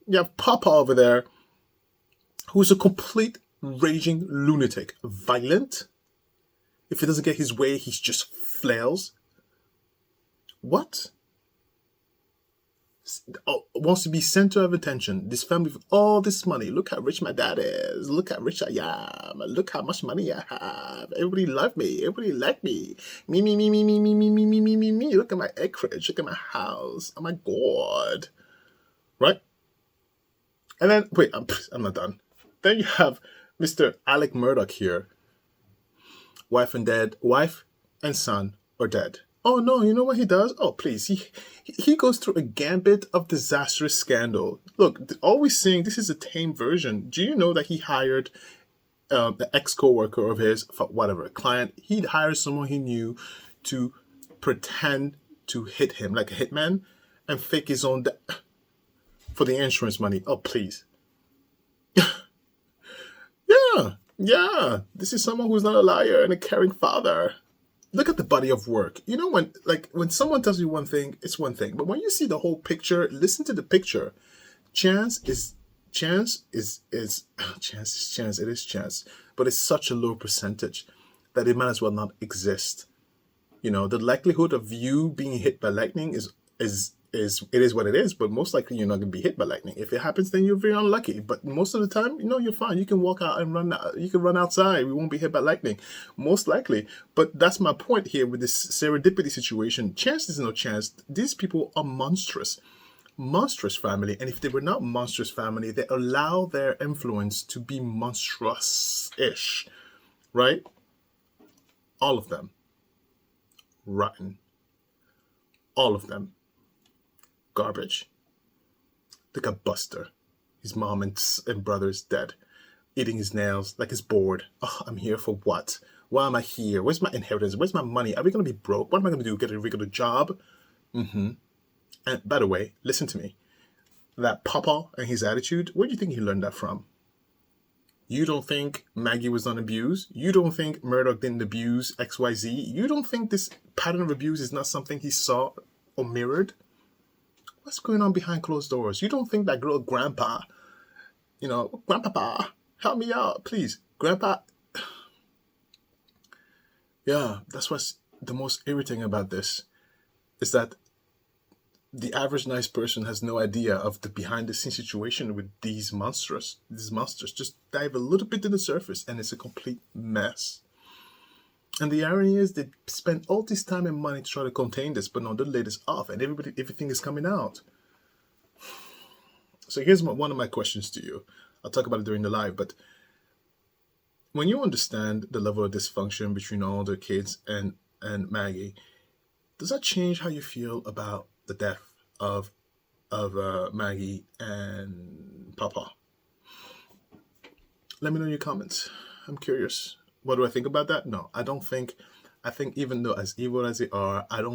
You have Papa over there, who's a complete raging lunatic. Violent. If he doesn't get his way, he just flails. What? Wants to be center of attention. This family with all this money. Look how rich my dad is. Look how rich I am. Look how much money I have. Everybody love me. Everybody like me. Me. Look at my acreage. Look at my house. Oh my God. Right? And then, wait, I'm not done. Then you have Mr. Alec Murdoch here. Wife and son are dead. Oh no, you know what he does? Oh please, he goes through a gambit of disastrous scandal. Look, always saying this is a tame version. Do you know that he hired the ex-coworker of his, for whatever, a client? He'd hire someone he knew to pretend to hit him like a hitman and fake his own for the insurance money. Oh please. Yeah. This is someone who's not a liar and a caring father. Look at the body of work. You know, when someone tells you one thing, it's one thing. But when you see the whole picture, listen to the picture. Chance. It is chance. But it's such a low percentage that it might as well not exist. You know, the likelihood of you being hit by lightning is what it is, but most likely you're not going to be hit by lightning. If it happens, then you're very unlucky. But most of the time, you know, you're fine. You can walk out and run. You can run outside. We won't be hit by lightning, most likely. But that's my point here with this serendipity situation. Chance is no chance. These people are monstrous family. And if they were not monstrous family, they allow their influence to be monstrous-ish, right? All of them. Rotten. All of them. Garbage. Look at Buster. His mom and brother's dead. Eating his nails like he's bored. Oh, I'm here for what? Why am I here? Where's my inheritance? Where's my money? Are we going to be broke? What am I going to do? Get a regular job? And by the way, listen to me. That Papa and his attitude, where do you think he learned that from? You don't think Maggie was not abused? You don't think Murdoch didn't abuse XYZ? You don't think this pattern of abuse is not something he saw or mirrored? What's going on behind closed doors? You don't think that girl, Grandpa, Grandpapa, help me out, please. Grandpa. Yeah, that's what's the most irritating about this, is that the average nice person has no idea of the behind-the-scenes situation with these monsters. Just dive a little bit to the surface, and it's a complete mess. And the irony is they spent all this time and money to try to contain this, but no, they laid this off, and everything is coming out. So here's one of my questions to you. I'll talk about it during the live, but when you understand the level of dysfunction between all the kids and Maggie, does that change how you feel about the death of Maggie and Papa? Let me know in your comments. I'm curious. What do I think about that? No, I think even though as evil as they are, as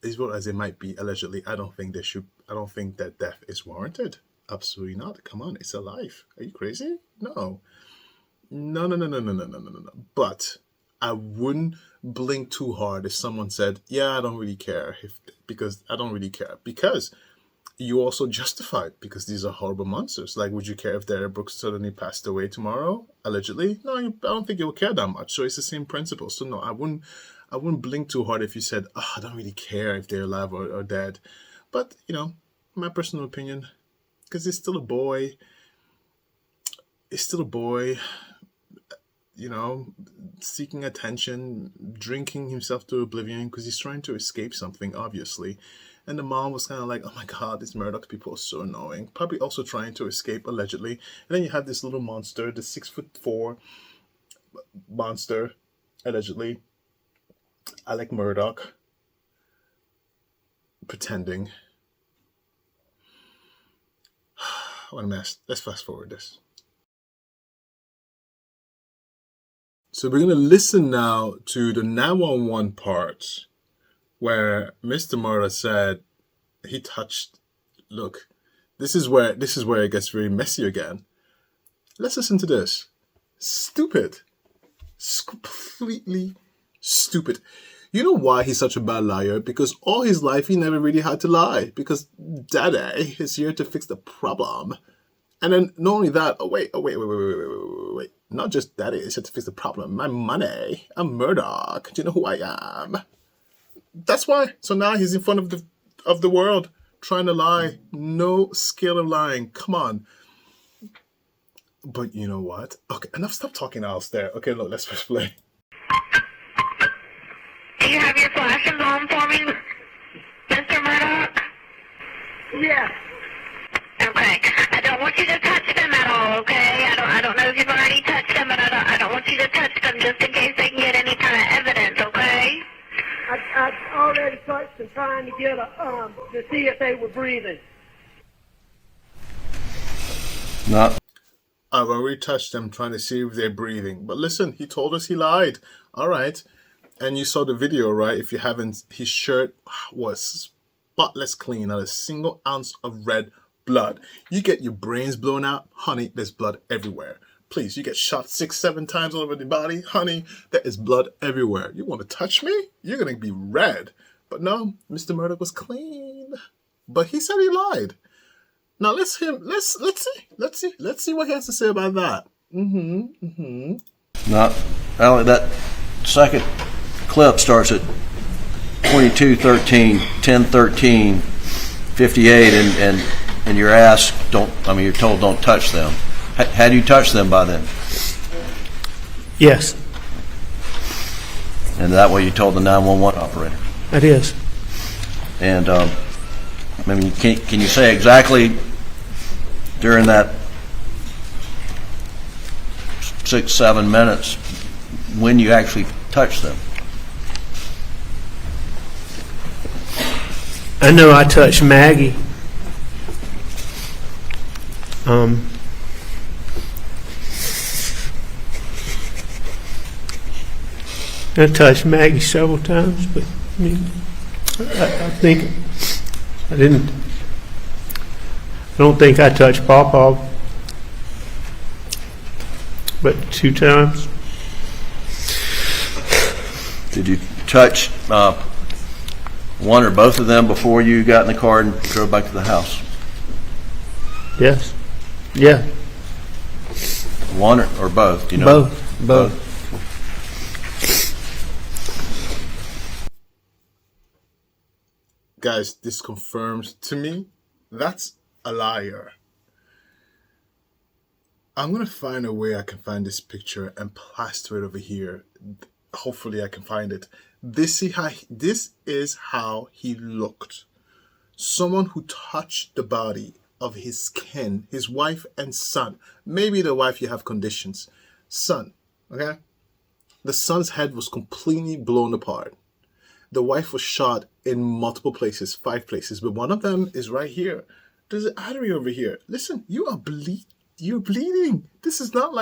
evil as they might be allegedly, I don't think that death is warranted. Absolutely not. Come on, it's a life. Are you crazy? No. But I wouldn't blink too hard if someone said, yeah, I don't really care, because you also justified, because these are horrible monsters. Like, would you care if Derek Brooks suddenly passed away tomorrow, allegedly? No, I don't think you'll care that much. So it's the same principle. So no, I wouldn't blink too hard if you said, oh, I don't really care if they're alive or dead. But, my personal opinion, because he's still a boy, seeking attention, drinking himself to oblivion because he's trying to escape something, obviously. And the mom was kind of like, oh my God, these Murdoch people are so annoying. Probably also trying to escape, allegedly. And then you have this little monster, the 6'4" monster, allegedly, Alec Murdoch, pretending. What a mess. Let's fast forward this. So we're going to listen now to the 911 part where Mr. Murdoch said he touched. Look, this is where it gets very messy again. Let's listen to this. Stupid. Completely stupid. You know why he's such a bad liar? Because all his life he never really had to lie. Because Daddy is here to fix the problem. And then not only that, wait. Not just Daddy is here to fix the problem. My money. I'm Murdoch. Do you know who I am? That's why. So now he's in front of the world trying to lie. No skill of lying. Come on. But you know what? Okay, enough. Stop talking else there. Okay, look, let's press play. Do you have your flashes on for me, Mr. Murdoch? Yes. Okay. I don't want you to touch them at all, okay? I don't know if you've already touched them, but I don't want you to touch them just in case they can get any kind of evidence, okay? already touched them, trying to get to see if they were breathing. Not. I've already touched them, trying to see if they're breathing. But listen, he told us he lied. All right. And you saw the video, right? If you haven't, his shirt was spotless clean, not a single ounce of red blood. You get your brains blown out, honey, there's blood everywhere. Please, you get shot 6, 7 times all over the body, honey, there is blood everywhere. You want to touch me? You're going to be red. But no, Mr. Murdoch was clean. But he said he lied. Now let's see what he has to say about that. Not. Alec, that second clip starts at 22:13, 10:13, 58, and you're asked, you're told don't touch them. Had you touched them by then? Yes, And that way you told the 911 operator. it is. And can you say exactly during that 6, 7 minutes when you actually touched them? I know I touched Maggie. I touched Maggie several times, but I mean, I think I didn't. I don't think I touched Pawpaw, but 2 times. Did you touch one or both of them before you got in the car and drove back to the house? Yes. Yeah. One or both? Do you know? Both. Guys, this confirms to me that's a liar. I'm going to find a way I can find this picture and plaster it over here. Hopefully I can find it. This is how he looked. Someone who touched the body of his kin, his wife and son. Maybe the wife, you have conditions. Son, okay? The son's head was completely blown apart. The wife was shot in multiple places, 5 places, but one of them is right here. There's an artery over here. Listen, you're bleeding. This is not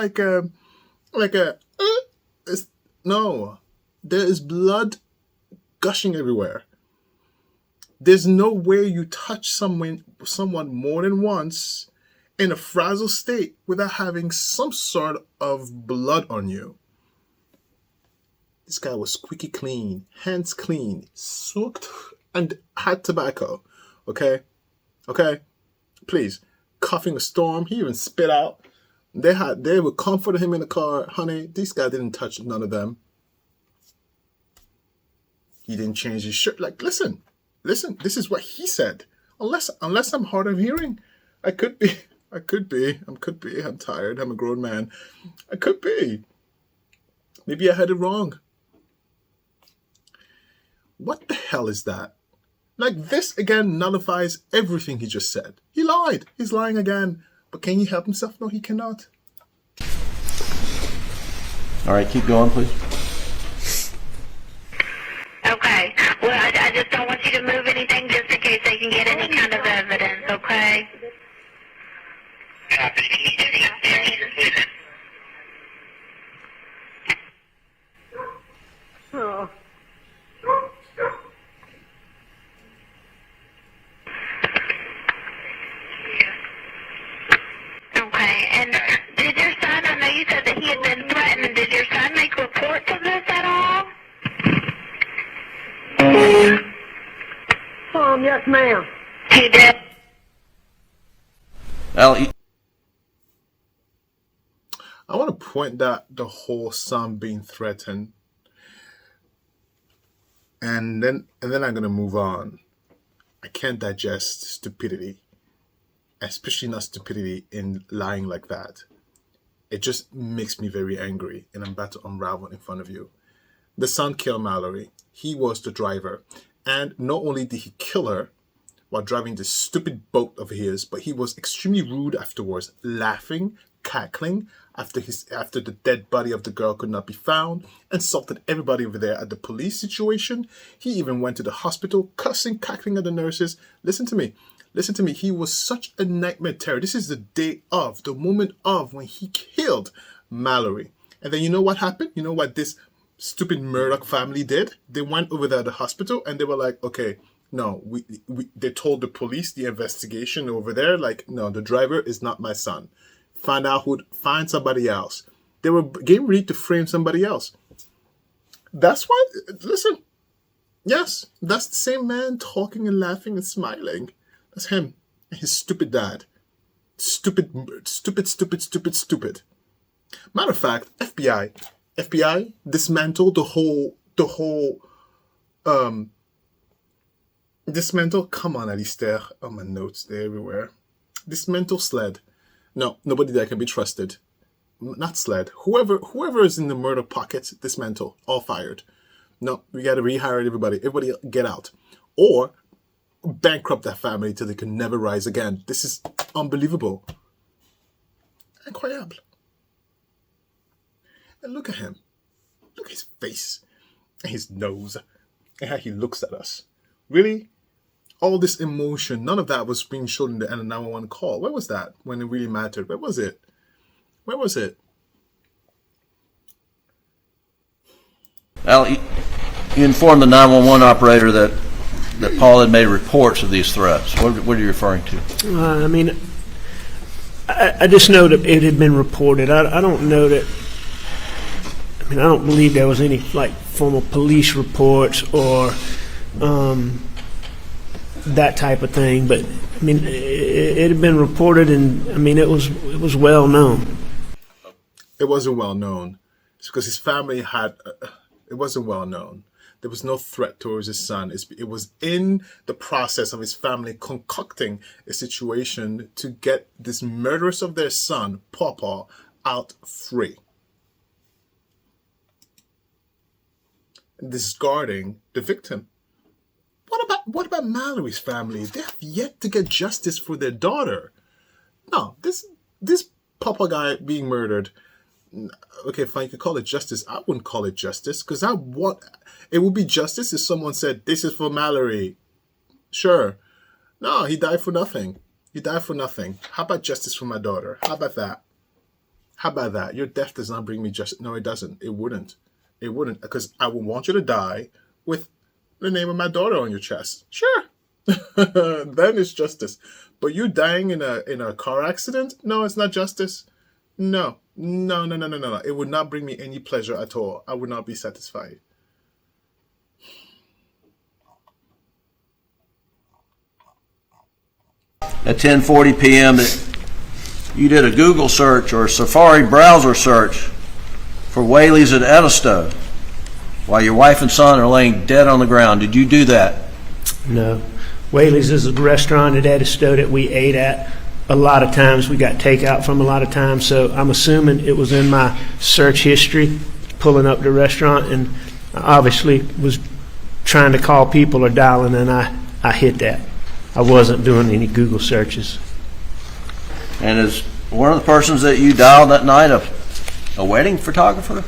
no. There is blood gushing everywhere. There's no way you touch someone more than once in a frazzled state without having some sort of blood on you. This guy was squeaky clean, hands clean, soaked, and had tobacco. Okay? Please. Coughing a storm. He even spit out. They were comforting him in the car. Honey, this guy didn't touch none of them. He didn't change his shirt. Like, listen, this is what he said. Unless I'm hard of hearing. I could be. I'm tired. I'm a grown man. I could be. Maybe I had it wrong. What the hell is that? Like, this again nullifies everything he just said. He lied. He's lying again. But can he help himself? No, he cannot. All right, keep going, please. Okay. Well, I just don't want you to move anything just in case they can get any kind of evidence, okay? Oh. Okay. And did your son, I know you said that he had been threatened, did your son make reports of this at all? Yes, ma'am. He did. Al, I want to point that the whole son being threatened, and then I'm gonna move on. I can't digest stupidity, especially not stupidity in lying like that. It just makes me very angry, and I'm about to unravel in front of you. The son killed Mallory. He was the driver, and not only did he kill her while driving this stupid boat of his, but he was extremely rude afterwards, laughing, cackling after the dead body of the girl could not be found, insulted everybody over there at the police situation. He even went to the hospital, cussing, cackling at the nurses. Listen to me. He was such a nightmare terror. This is the moment of when he killed Mallory. And then you know what happened? You know what this stupid Murdoch family did? They went over there at the hospital and they were like, okay, no, they told the police, the investigation over there, like, no, the driver is not my son. Find somebody else. They were getting ready to frame somebody else. That's why, listen, yes, that's the same man talking and laughing and smiling. That's him and his stupid dad. Stupid. Matter of fact, FBI dismantled dismantle, come on, Alistair. Oh, my notes, they're everywhere. Dismantle SLED. No, nobody there can be trusted. Not SLED. Whoever is in the murder pocket, dismantle. All fired. No, we got to rehire everybody. Everybody get out. Or bankrupt that family till they can never rise again. This is unbelievable. Incroyable. And look at him. Look at his face. And his nose. And how he looks at us. Really? All this emotion, none of that was being shown in the 911 call. Where was that when it really mattered? Where was it? Al, you informed the 911 operator that Paul had made reports of these threats. What are you referring to? I just know that it had been reported. I don't know that. I don't believe there was any formal police reports or that type of thing. But it had been reported, and it was well known. It wasn't well known. It's because his family had. It wasn't well known. There was no threat towards his son. It was in the process of his family concocting a situation to get this murderers of their son, Pawpaw, out free. Discarding the victim. What about Mallory's family? They have yet to get justice for their daughter. No, this Pawpaw guy being murdered. Okay, fine, you could call it justice. I wouldn't call it justice because it would be justice if someone said, this is for Mallory. Sure. No, he died for nothing. How about justice for my daughter? How about that? Your death does not bring me justice. No, it doesn't. It wouldn't because I would want you to die with the name of my daughter on your chest. Sure. Then it's justice. But you dying in a car accident? No, it's not justice. No. It would not bring me any pleasure at all. I would not be satisfied. At 10:40 p.m., you did a Google search or a Safari browser search for Whaley's at Edisto while your wife and son are laying dead on the ground. Did you do that? No. Whaley's is a restaurant at Edisto that we ate at. A lot of times we got takeout from a lot of times, so I'm assuming it was in my search history, pulling up the restaurant, and I obviously was trying to call people or dialing, and I hit that. I wasn't doing any Google searches. And is one of the persons that you dialed that night a wedding photographer?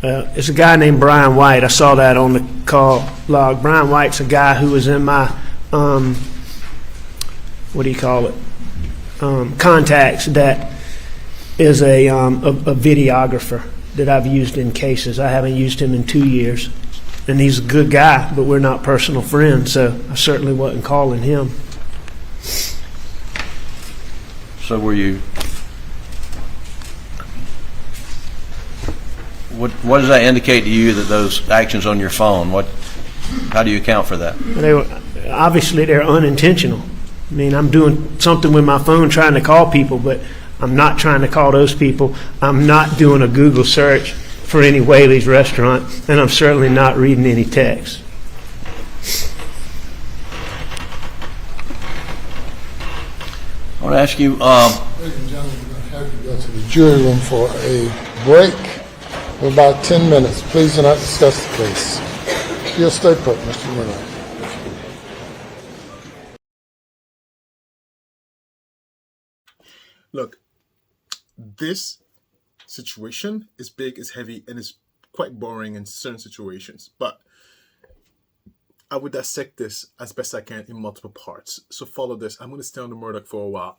It's a guy named Brian White. I saw that on the call log. Brian White's a guy who was in my contacts. That is a videographer that I've used in cases. I haven't used him in 2 years, and he's a good guy, but we're not personal friends, so I certainly wasn't calling him. So were you? What does that indicate to you, that those actions on your phone? How do you account for that? Obviously they're unintentional. I'm doing something with my phone trying to call people, but I'm not trying to call those people. I'm not doing a Google search for any Whaley's restaurant, and I'm certainly not reading any text. I want to ask you... Ladies and gentlemen, we're going to have you go to the jury room for a break for about 10 minutes. Please do not discuss the case. You'll stay put, Mr. Murdoch. Look, this situation is big, is heavy, and is quite boring in certain situations. But I would dissect this as best I can in multiple parts. So follow this. I'm going to stay on the Murdoch for a while.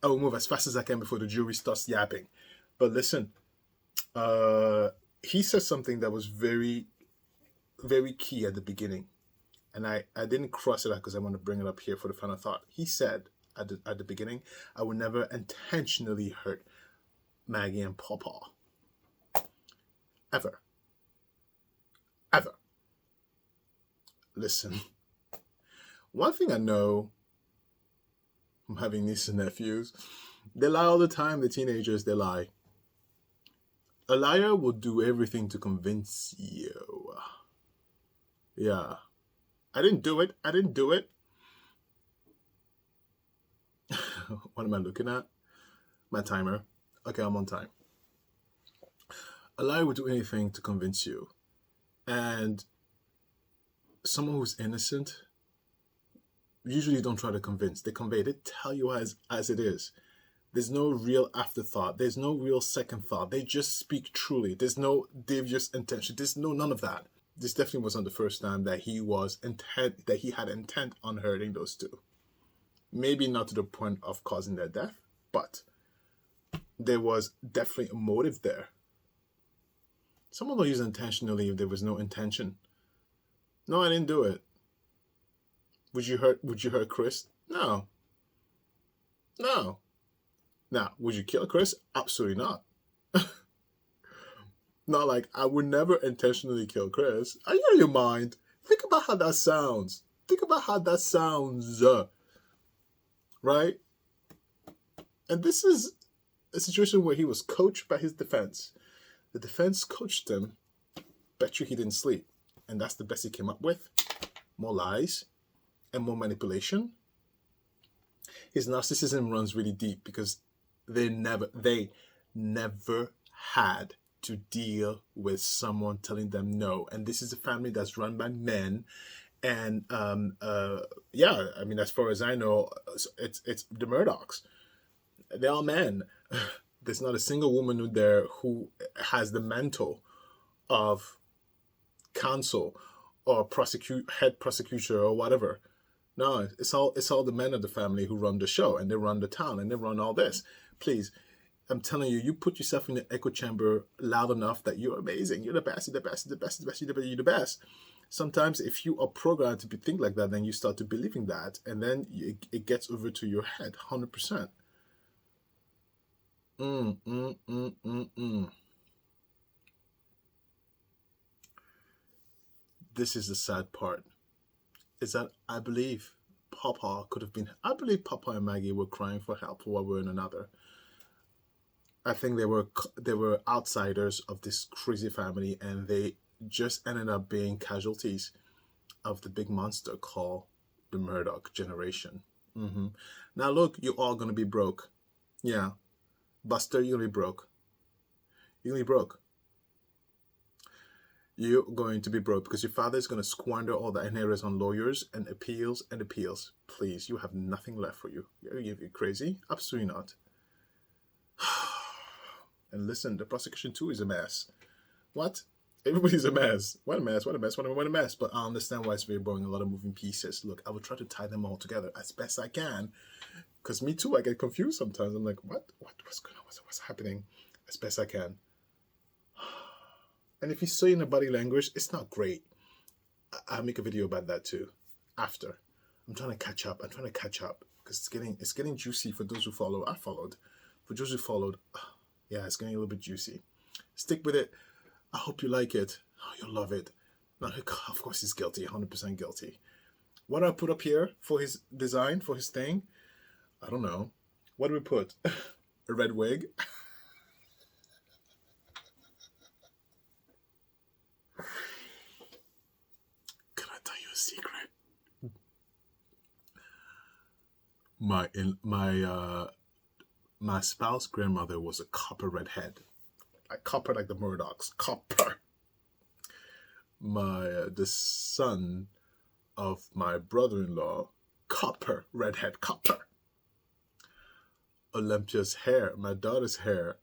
I will move as fast as I can before the jury starts yapping. But listen, he said something that was very, very key at the beginning. And I didn't cross it out because I want to bring it up here for the final thought. He said at the beginning, I would never intentionally hurt Maggie and Pawpaw. Ever. Ever. Listen, one thing I know from having nieces and nephews, they lie all the time. The teenagers, they lie. A liar will do everything to convince you. Yeah. I didn't do it. What am I looking at? My timer. Okay, I'm on time. A liar will do anything to convince you. And someone who's innocent usually don't try to convince. They convey. They tell you as it is. There's no real afterthought. There's no real second thought. They just speak truly. There's no devious intention. There's none of that. This definitely wasn't the first time that he had intent on hurting those two. Maybe not to the point of causing their death, but there was definitely a motive there. Someone will use intentionally if there was no intention. No, I didn't do it. Would you hurt Chris? No. Now, would you kill Chris? Absolutely not. Not like, I would never intentionally kill Chris. Are you out of your mind? Think about how that sounds. Right? And this is a situation where he was coached by his defense. The defense coached him. Bet you he didn't sleep. And that's the best he came up with. More lies and more manipulation. His narcissism runs really deep because they never had to deal with someone telling them no. And this is a family that's run by men. And as far as I know, it's the Murdochs. They're all men. There's not a single woman there who has the mantle of counsel or head prosecutor or whatever. No, it's all the men of the family who run the show, and they run the town, and they run all this. Please, I'm telling you, you put yourself in the echo chamber loud enough that you're amazing. You're the best. You're the best. You're the best. You're the best. Sometimes if you are programmed to think like that, then you start to believing that, and then it gets over to your head, 100%. This is the sad part, is that I believe Papa and Maggie were crying for help for one way or another. I think they were outsiders of this crazy family, and they just ended up being casualties of the big monster called the Murdoch generation. Now look, you're all going to be broke. Yeah. Buster, you're going to be broke. You're going to be broke. You're going to be broke because your father is going to squander all the inheritance on lawyers and appeals. Please, you have nothing left for you. Are you crazy? Absolutely not. And listen, the prosecution too is a mess. What? Everybody's a mess. What a mess. But I understand why it's very boring. A lot of moving pieces. Look, I will try to tie them all together as best I can. Because me too, I get confused sometimes. I'm like, what's going on? What's happening? As best I can. And if you say in the body language, it's not great. I'll make a video about that too. After. I'm trying to catch up. Because it's getting juicy for those who follow. I followed. For those who followed, yeah, it's getting a little bit juicy. Stick with it. I hope you like it. Oh, you'll love it. Now, of course he's guilty. 100% guilty. What do I put up here for his design, for his thing? I don't know. What do we put? A red wig? Can I tell you a secret? My spouse's grandmother was a copper redhead. Like copper like the Murdochs. Copper. The son of my brother-in-law, copper, redhead, copper. Olympia's hair, my daughter's hair,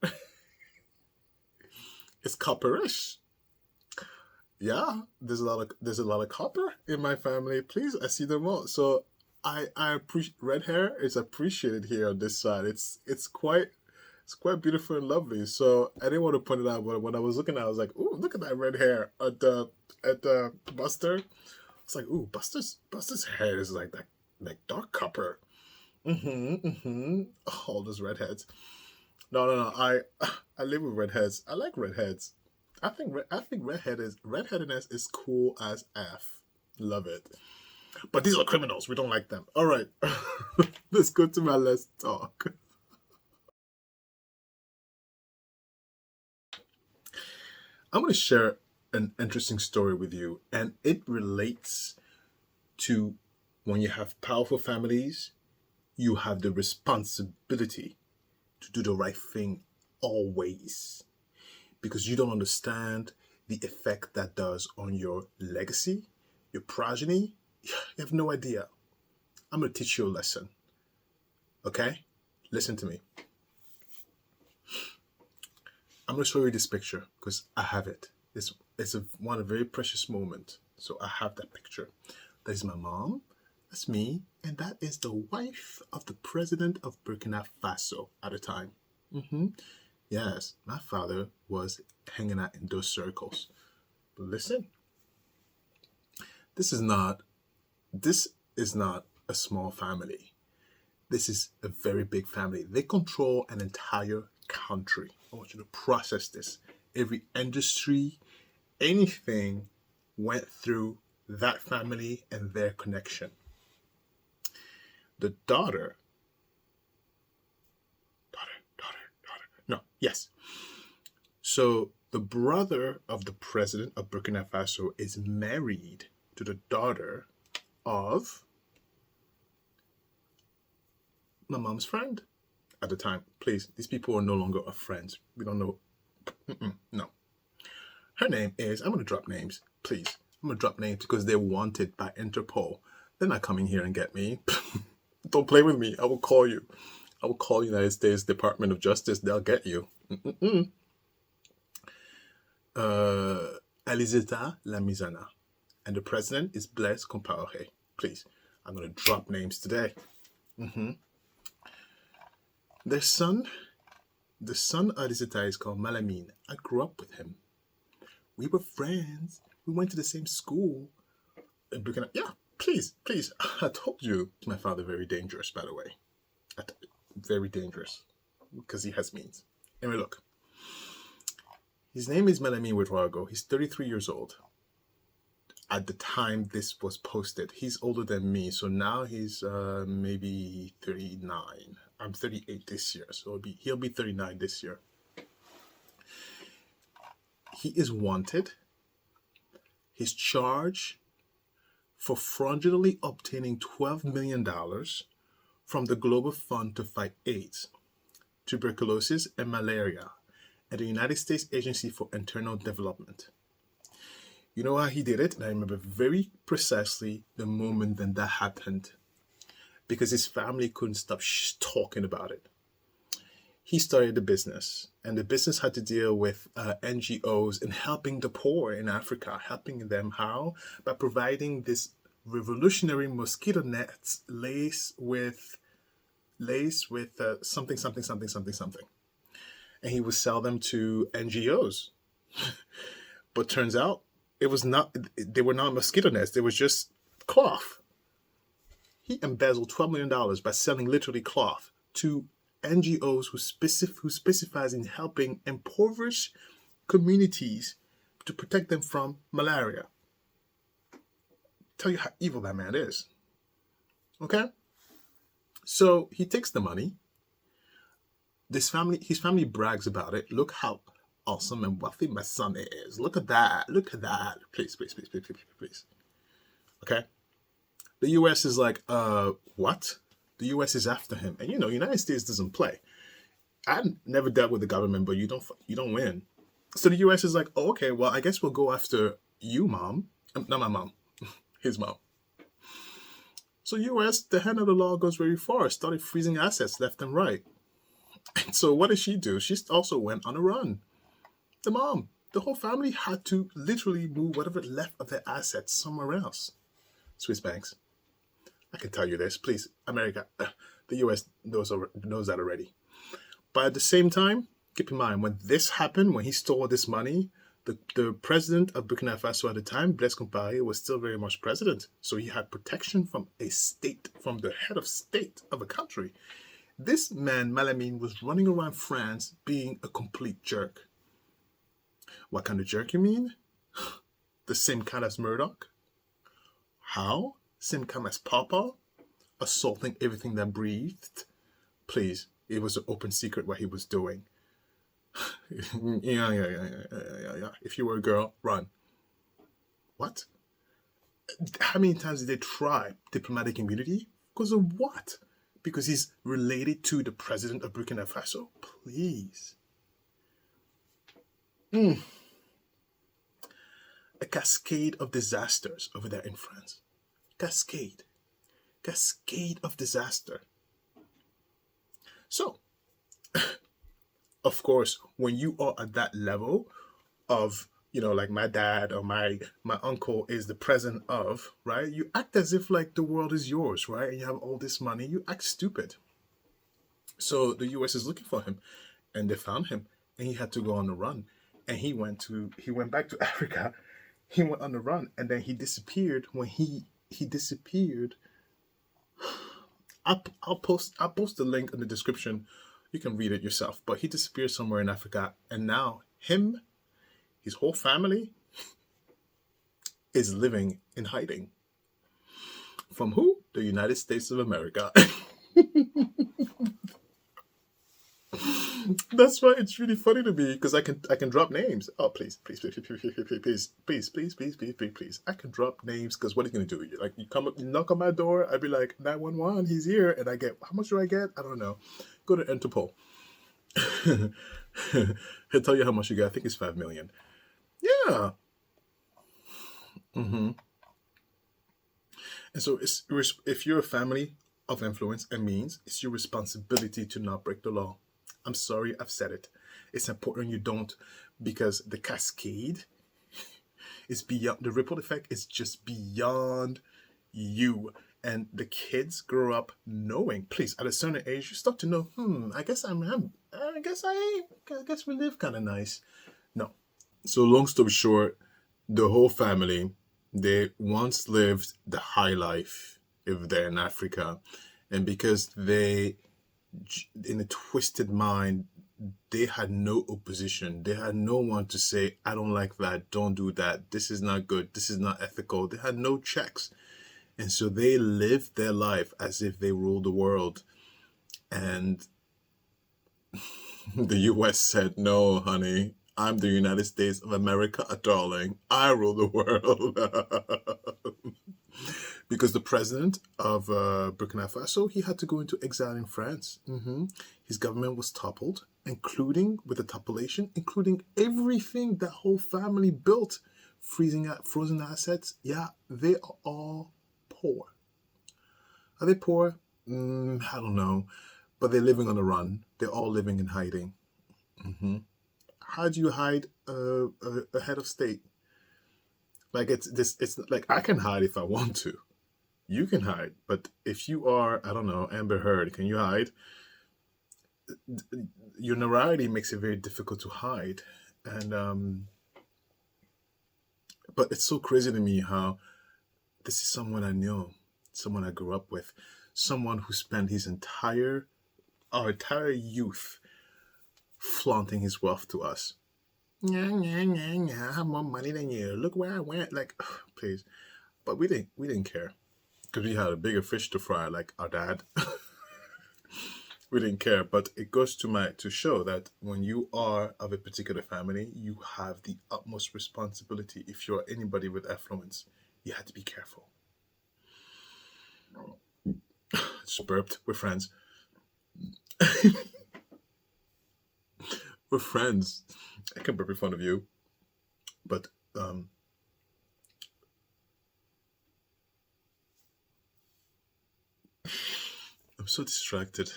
is copperish. Yeah, there's a lot of copper in my family. Please, I see them all. So I appreciate red hair is appreciated here on this side. It's quite beautiful and lovely. So I didn't want to point it out, but when I was looking at it, I was like, ooh, look at that red hair at Buster. It's like, ooh, Buster's hair is like that, like dark copper. All those redheads. No. I live with redheads. I like redheads. I think redheadedness is cool as F. Love it. But these are criminals. We don't like them. All right. Let's go to my let's talk. I'm going to share an interesting story with you, and it relates to when you have powerful families, you have the responsibility to do the right thing always, because you don't understand the effect that does on your legacy, your progeny. You have no idea. I'm going to teach you a lesson. Okay? Listen to me. I'm going to show you this picture because I have it. It's a very precious moment. So I have that picture. That is my mom. That's me. And that is the wife of the president of Burkina Faso at the time. Yes, my father was hanging out in those circles. But listen, this is not a small family. This is a very big family. They control an entire country. I want you to process this. Every industry, anything went through that family and their connection. The daughter. No, yes. So the brother of the president of Burkina Faso is married to the daughter of my mom's friend at the time. Please, these people are no longer our friends. We don't know. No. Her name is, I'm going to drop names, please. I'm going to drop names because they're wanted by Interpol. They're not coming here and get me. Don't play with me. I will call you. I will call United States Department of Justice. They'll get you. Alizeta Lamizana. And the president is Blaise Compaoré. Please, I'm going to drop names today. Their son, the son of Alizeta is called Malamine. I grew up with him. We were friends. We went to the same school. Yeah, please. I told you. My father, very dangerous, by the way. Very dangerous. Because he has means. Anyway, look. His name is Malamine Ouedraogo. He's 33 years old. At the time this was posted. He's older than me. So now he's maybe 39. I'm 38 this year. So he'll be 39 this year. He is wanted. He's charged for fraudulently obtaining $12 million from the Global Fund to fight AIDS, tuberculosis, and malaria at the United States Agency for Internal Development. You know how he did it? And I remember very precisely the moment when that happened, because his family couldn't stop talking about it. He started a business, and the business had to deal with NGOs and helping the poor in Africa. Helping them how? By providing this revolutionary mosquito nets laced with something. And he would sell them to NGOs. But turns out they were not mosquito nets. They was just cloth. He embezzled $12 million by selling literally cloth to NGOs who specifies in helping impoverished communities to protect them from malaria. Tell you how evil that man is. Okay? So he takes the money. His family brags about it. Look how awesome and wealthy my son is. Look at that. Please. Okay? The U.S. is like, what? The U.S. is after him. And United States doesn't play. I never dealt with the government, but you don't win. So the U.S. is like, oh, okay, well, I guess we'll go after you, mom. Not my mom. His mom. So U.S., the hand of the law goes very far. Started freezing assets left and right. And so what did she do? She also went on a run. The mom, the whole family had to literally move whatever left of their assets somewhere else. Swiss banks. I can tell you this, please, America, the US knows that already. But at the same time, keep in mind, when this happened, when he stole this money, the president of Burkina Faso at the time, Blaise Compaoré, was still very much president. So he had protection from a state, from the head of state of a country. This man, Malamine, was running around France being a complete jerk. What kind of jerk you mean? The same kind as Murdoch? How? Same kind as Papa? Assaulting everything that breathed? Please, it was an open secret what he was doing. Yeah. If you were a girl, run. What? How many times did they try diplomatic immunity? Because of what? Because he's related to the president of Burkina Faso? Please. A cascade of disasters over there in France. Cascade of disaster. So, of course, when you are at that level of, like my dad or my uncle is the president of, right? You act as if like the world is yours, right? And you have all this money, you act stupid. So the US is looking for him, and they found him, and he had to go on the run. And he went back to Africa. He went on the run, and then he disappeared. When he disappeared, I'll post the link in the description. You can read it yourself. But he disappeared somewhere in Africa, and now his whole family is living in hiding. From who? The United States of America. That's why it's really funny to me, because I can drop names. Oh, please. I can drop names, because what are you going to do? Like, you knock on my door, I'd be like, 911, he's here, and I get, how much do I get? I don't know. Go to Interpol. He'll tell you how much you get. I think it's 5 million. Yeah. And so if you're a family of influence and means, it's your responsibility to not break the law. I'm sorry, I've said it. It's important you don't, because the cascade is beyond, the ripple effect is just beyond you. And the kids grow up knowing, please, at a certain age, you start to know, I guess we live kind of nice. No. So long story short, the whole family, they once lived the high life if they're in Africa. And because they, in a twisted mind, they had no opposition. They had no one to say, I don't like that, don't do that, this is not good, this is not ethical. They had no checks. And so they lived their life as if they ruled the world. And the US said, no, honey, I'm the United States of America, darling. I rule the world. Because the president of Burkina Faso, he had to go into exile in France. His government was toppled, including with the topulation, including everything that whole family built, frozen assets. Yeah, they are all poor. Are they poor? I don't know. But they're living on the run. They're all living in hiding. How do you hide a head of state? Like it's like, I can hide if I want to. You can hide, but if you are, I don't know, Amber Heard, can you hide? Your notoriety makes it very difficult to hide. And but it's so crazy to me how this is someone I know, someone I grew up with, someone who spent our entire youth flaunting his wealth to us. I have more money than you. Look where I went. Like, please. But we didn't care, because we had a bigger fish to fry, like our dad. We didn't care. But it goes to show that when you are of a particular family, you have the utmost responsibility. If you're anybody with affluence, you have to be careful. Just burped. We're friends. We're friends. I can burp in front of you, but I'm so distracted.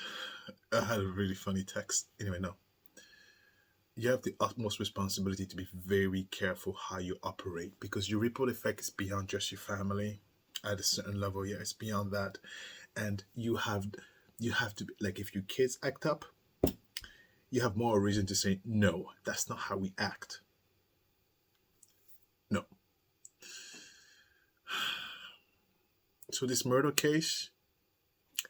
I had a really funny text. Anyway, no. You have the utmost responsibility to be very careful how you operate, because your ripple effect is beyond just your family. At a certain level, yeah, it's beyond that. And you have to be, like, if your kids act up, you have more reason to say, no, that's not how we act. No. So this murder case,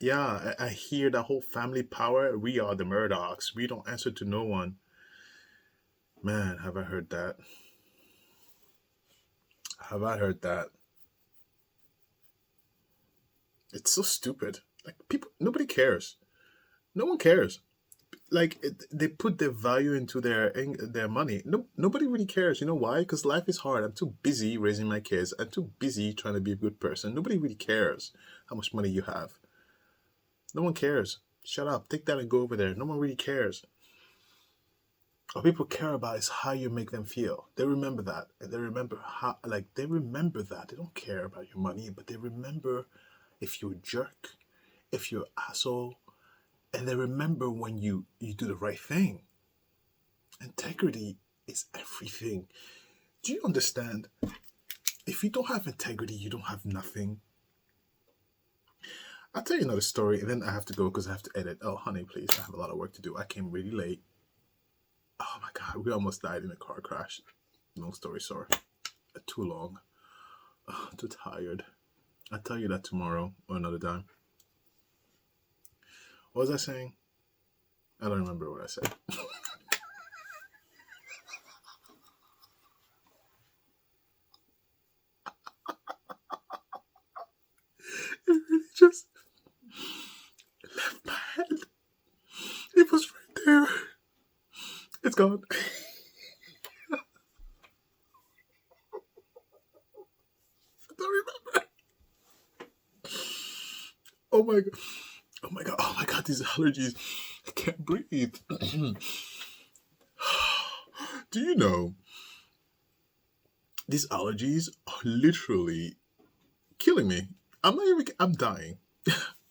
yeah, I hear the whole family power. We are the Murdochs. We don't answer to no one. Man, have I heard that? Have I heard that? It's so stupid. Like, people, nobody cares. No one cares. Like, they put their value into their money. No, nobody really cares. You know why? Because life is hard. I'm too busy raising my kids. I'm too busy trying to be a good person. Nobody really cares how much money you have. No one cares. Shut up. Take that and go over there. No one really cares. What people care about is how you make them feel. They remember that. And they remember how, like, they remember that. They don't care about your money, but they remember if you're a jerk, if you're an asshole, and they remember when you do the right thing. Integrity is everything. Do you understand? If you don't have integrity, you don't have nothing. I'll tell you another story, and then I have to go because I have to edit. Oh, honey, please, I have a lot of work to do. I came really late. Oh my God, we almost died in a car crash. Long story short. Too long. Oh, too tired. I'll tell you that tomorrow or another time. What was I saying? I don't remember what I said. It really just left my head. It was right there. It's gone. I don't remember. Oh my God. Oh my God. Oh my God. These allergies. I can't breathe. Do you know these allergies are literally killing me? I'm dying.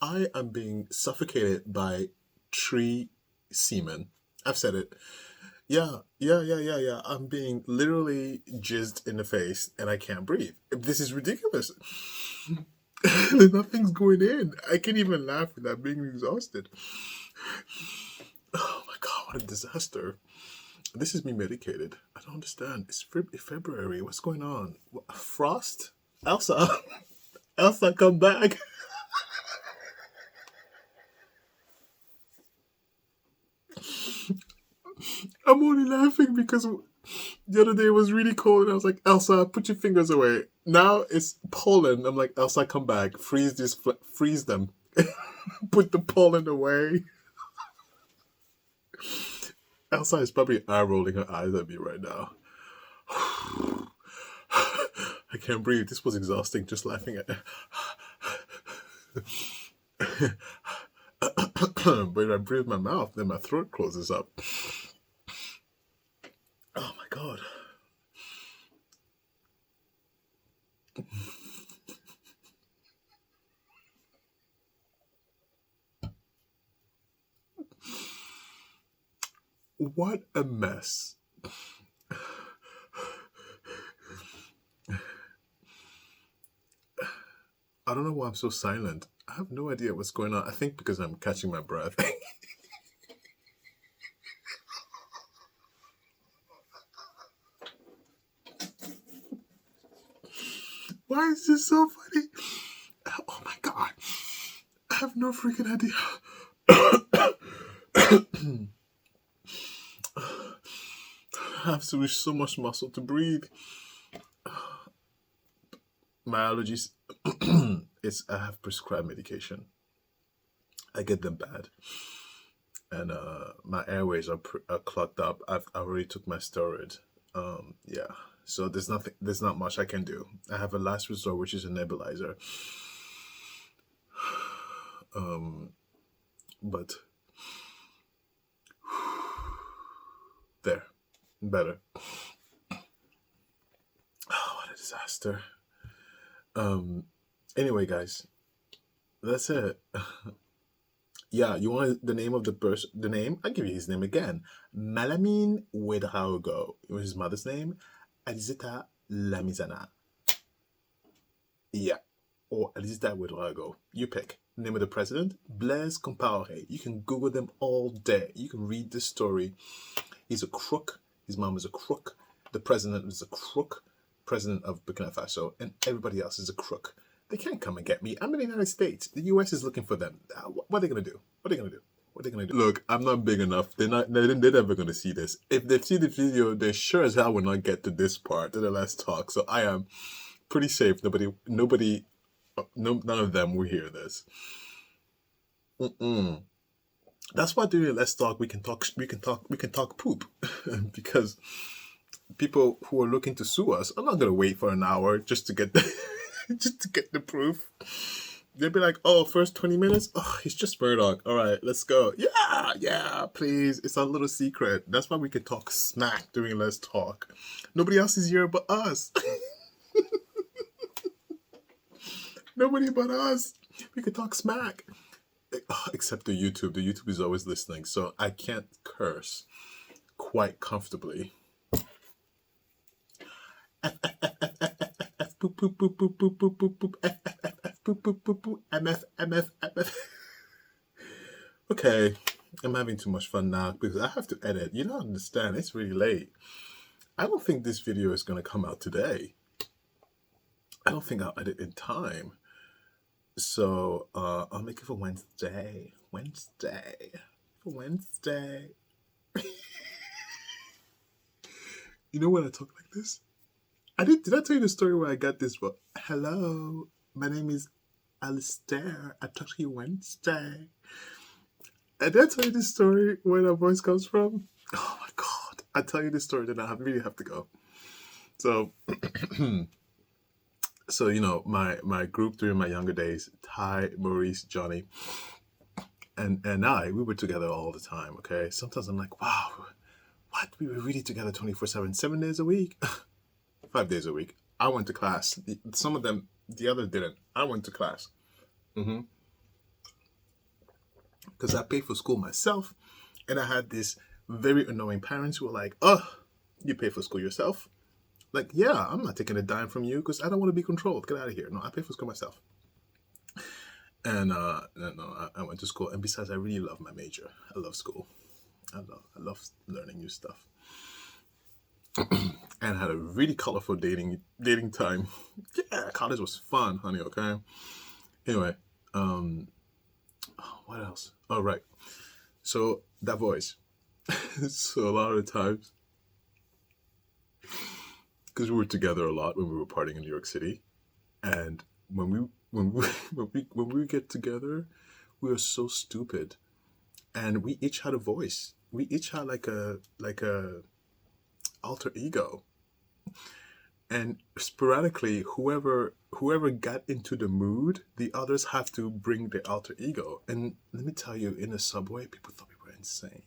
I am being suffocated by tree semen. I've said it. Yeah. I'm being literally jizzed in the face and I can't breathe. This is ridiculous. Nothing's going in. I can't even laugh without being exhausted. Oh my God, what a disaster. This is me medicated. I don't understand. It's February. What's going on? Frost? Elsa? Elsa, come back. I'm only laughing because the other day it was really cold and I was like, Elsa, put your fingers away. Now it's pollen. I'm like, Elsa, come back. Freeze them. Put the pollen away. Elsa is probably eye rolling her eyes at me right now. I can't breathe. This was exhausting, just laughing at but if I breathe my mouth, then my throat closes up. Oh my God. What a mess. I don't know why I'm so silent. I have no idea what's going on. I think because I'm catching my breath. Why is this so funny? Oh my God. I have no freaking idea. I have to use so much muscle to breathe. My allergies, I have prescribed medication. I get them bad. And my airways are clogged up. I already took my steroid. Yeah. So there's not much I can do. I have a last resort, which is a nebulizer. But there, better. Oh, what a disaster. Anyway, guys, that's it. Yeah, you want the name of the person? The name? I'll give you his name again. Malamine Ouedraogo. It was his mother's name. Alizeta Lamizana. Yeah. Or Alizeta Ouedraogo. You pick. Name of the president? Blaise Compaoré. You can Google them all day. You can read the story. He's a crook. His mom is a crook. The president is a crook. President of Burkina Faso. And everybody else is a crook. They can't come and get me. I'm in the United States. The U.S. is looking for them. What are they going to do? What are they going to do? What are they going to do? Look, I'm not big enough. They're never going to see this. If they see the video, they sure as hell will not get to this part, to the last talk. So I am pretty safe. None of them will hear this. That's why during Let's Talk we can talk poop. Because people who are looking to sue us are not going to wait for an hour just to get the proof. They'll be like, oh, first 20 minutes? Oh, he's just Murdoch. All right, let's go. Yeah, please. It's our little secret. That's why we can talk smack during Let's Talk. Nobody else is here but us. Nobody but us. We can talk smack. Except the YouTube. The YouTube is always listening, so I can't curse quite comfortably. Poop, poop, poop, poop, poop, poop, poop, poop, F, F, F, F, poop, poop, poop, poop, MF, MF, MF. Okay, I'm having too much fun now because I have to edit. You don't understand, it's really late. I don't think this video is going to come out today. I don't think I'll edit in time. So, I'll make it for Wednesday. For Wednesday. You know when I talk like this? Did I tell you the story where I got this? But hello, my name is Alistair. I talk to you Wednesday. And did I tell you this story where that voice comes from? Oh my God. I tell you this story, then I really have to go. So, you know, my group during my younger days, Ty, Maurice, Johnny, and we were together all the time, okay? Sometimes I'm like, wow, what? We were really together 24/7, 7 days a week? 5 days a week. I went to class. Some of them, the others didn't. I went to class. Because I paid for school myself. And I had these very annoying parents who were like, oh, you pay for school yourself? Like, yeah, I'm not taking a dime from you because I don't want to be controlled. Get out of here. No, I pay for school myself. And I went to school. And besides, I really love my major. I love school. I love learning new stuff. And had a really colorful dating time. Yeah, college was fun, honey, okay? Anyway, what else? Oh, right. So, that voice. So, a lot of the times, because we were together a lot when we were partying in New York City, and when we get together, we are so stupid. And we each had a voice. We each had like a alter ego, and sporadically whoever got into the mood, the others have to bring the alter ego. And let me tell you, in the subway, people thought we were insane.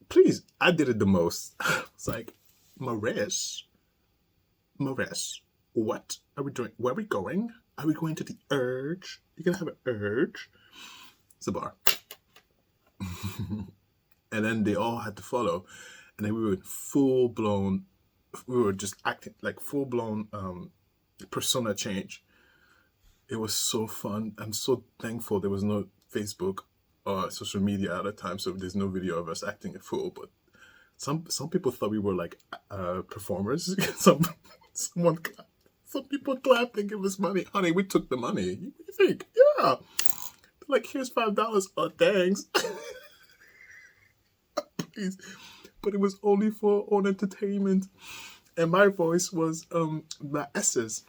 Please, I did it the most. It's like, Maurice, what are we doing? Where are we going? Are we going to the Urge? You're gonna have an Urge? It's a bar. And then they all had to follow. And then we were we were just acting like full-blown persona change. It was so fun. I'm so thankful there was no Facebook or social media at the time, so there's no video of us acting a fool. But some people thought we were like performers. Some people clapped and gave us money. Honey, we took the money. What do you think? Yeah. Like, here's $5. Oh, thanks. Please. But it was only for own entertainment. And my voice was the S's.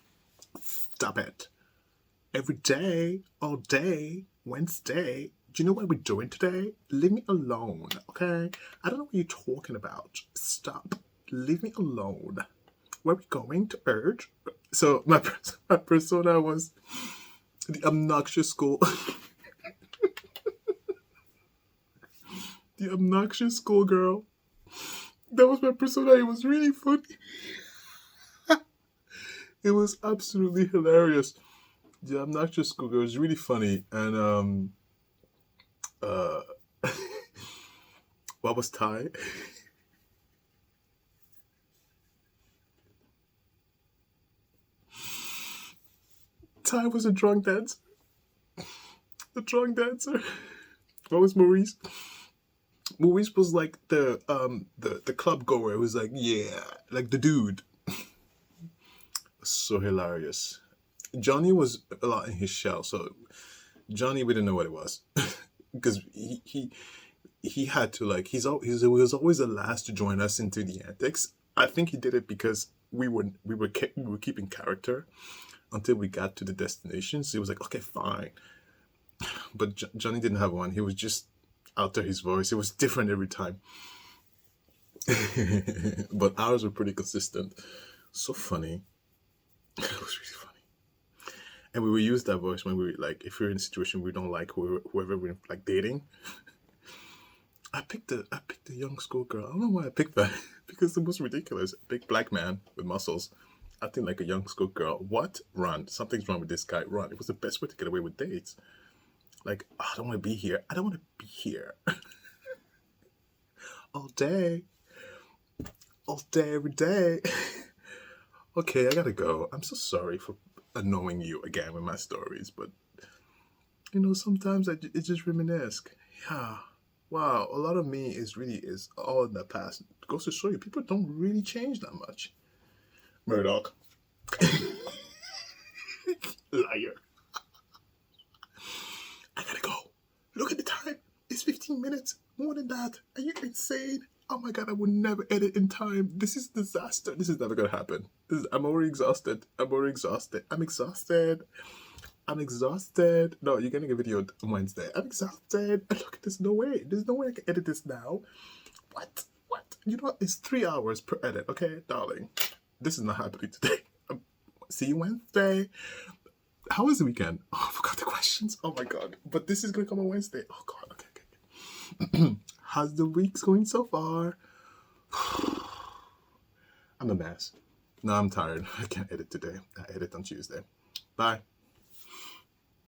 Stop it. Every day, all day, Wednesday. Do you know what we're doing today? Leave me alone, okay? I don't know what you're talking about. Stop. Leave me alone. Where are we going to Urge? So my persona was the obnoxious school. The obnoxious schoolgirl. That was my persona. It was really funny. It was absolutely hilarious. The obnoxious schoolgirl was really funny. And what was Ty? Ty was a drunk dancer. The drunk dancer. What was Maurice? Maurice was like the club goer. It was like, yeah, like the dude. So hilarious. Johnny was a lot in his shell, so Johnny, we didn't know what it was. Because he had to, like, he was always the last to join us into the antics. I think he did it because we were keeping character until we got to the destination. So he was like, okay, fine. But Johnny didn't have one. He was just alter his voice. It was different every time. But ours were pretty consistent. So funny. It was really funny. And we would use that voice when we like, if we're in a situation we don't like whoever we're like dating. I picked a young schoolgirl. I don't know why I picked that. Because the most ridiculous. Big black man with muscles. Acting like a young schoolgirl. What? Run. Something's wrong with this guy. Run. It was the best way to get away with dates. Like, oh, I don't want to be here. I don't want to be here. All day. All day, every day. Okay, I gotta go. I'm so sorry for annoying you again with my stories, but, you know, sometimes it just reminisce. Yeah. Wow, a lot of me is all in the past. It goes to show you, people don't really change that much. Murdoch. Liar. I gotta go. Look at the time. It's 15 minutes. More than that. Are you insane? Oh my God, I would never edit in time. This is a disaster. This is never gonna happen. I'm already exhausted. I'm exhausted. No, you're getting a video on Wednesday. I'm exhausted. Look at this. No way. There's no way I can edit this now. What? You know what? It's 3 hours per edit. Okay, darling. This is not happening today. See you Wednesday. How was the weekend? Oh, I forgot the questions. Oh my God. But this is going to come on Wednesday. Oh God. Okay. How's the week's going so far? I'm a mess. No, I'm tired. I can't edit today. I edit on Tuesday. Bye.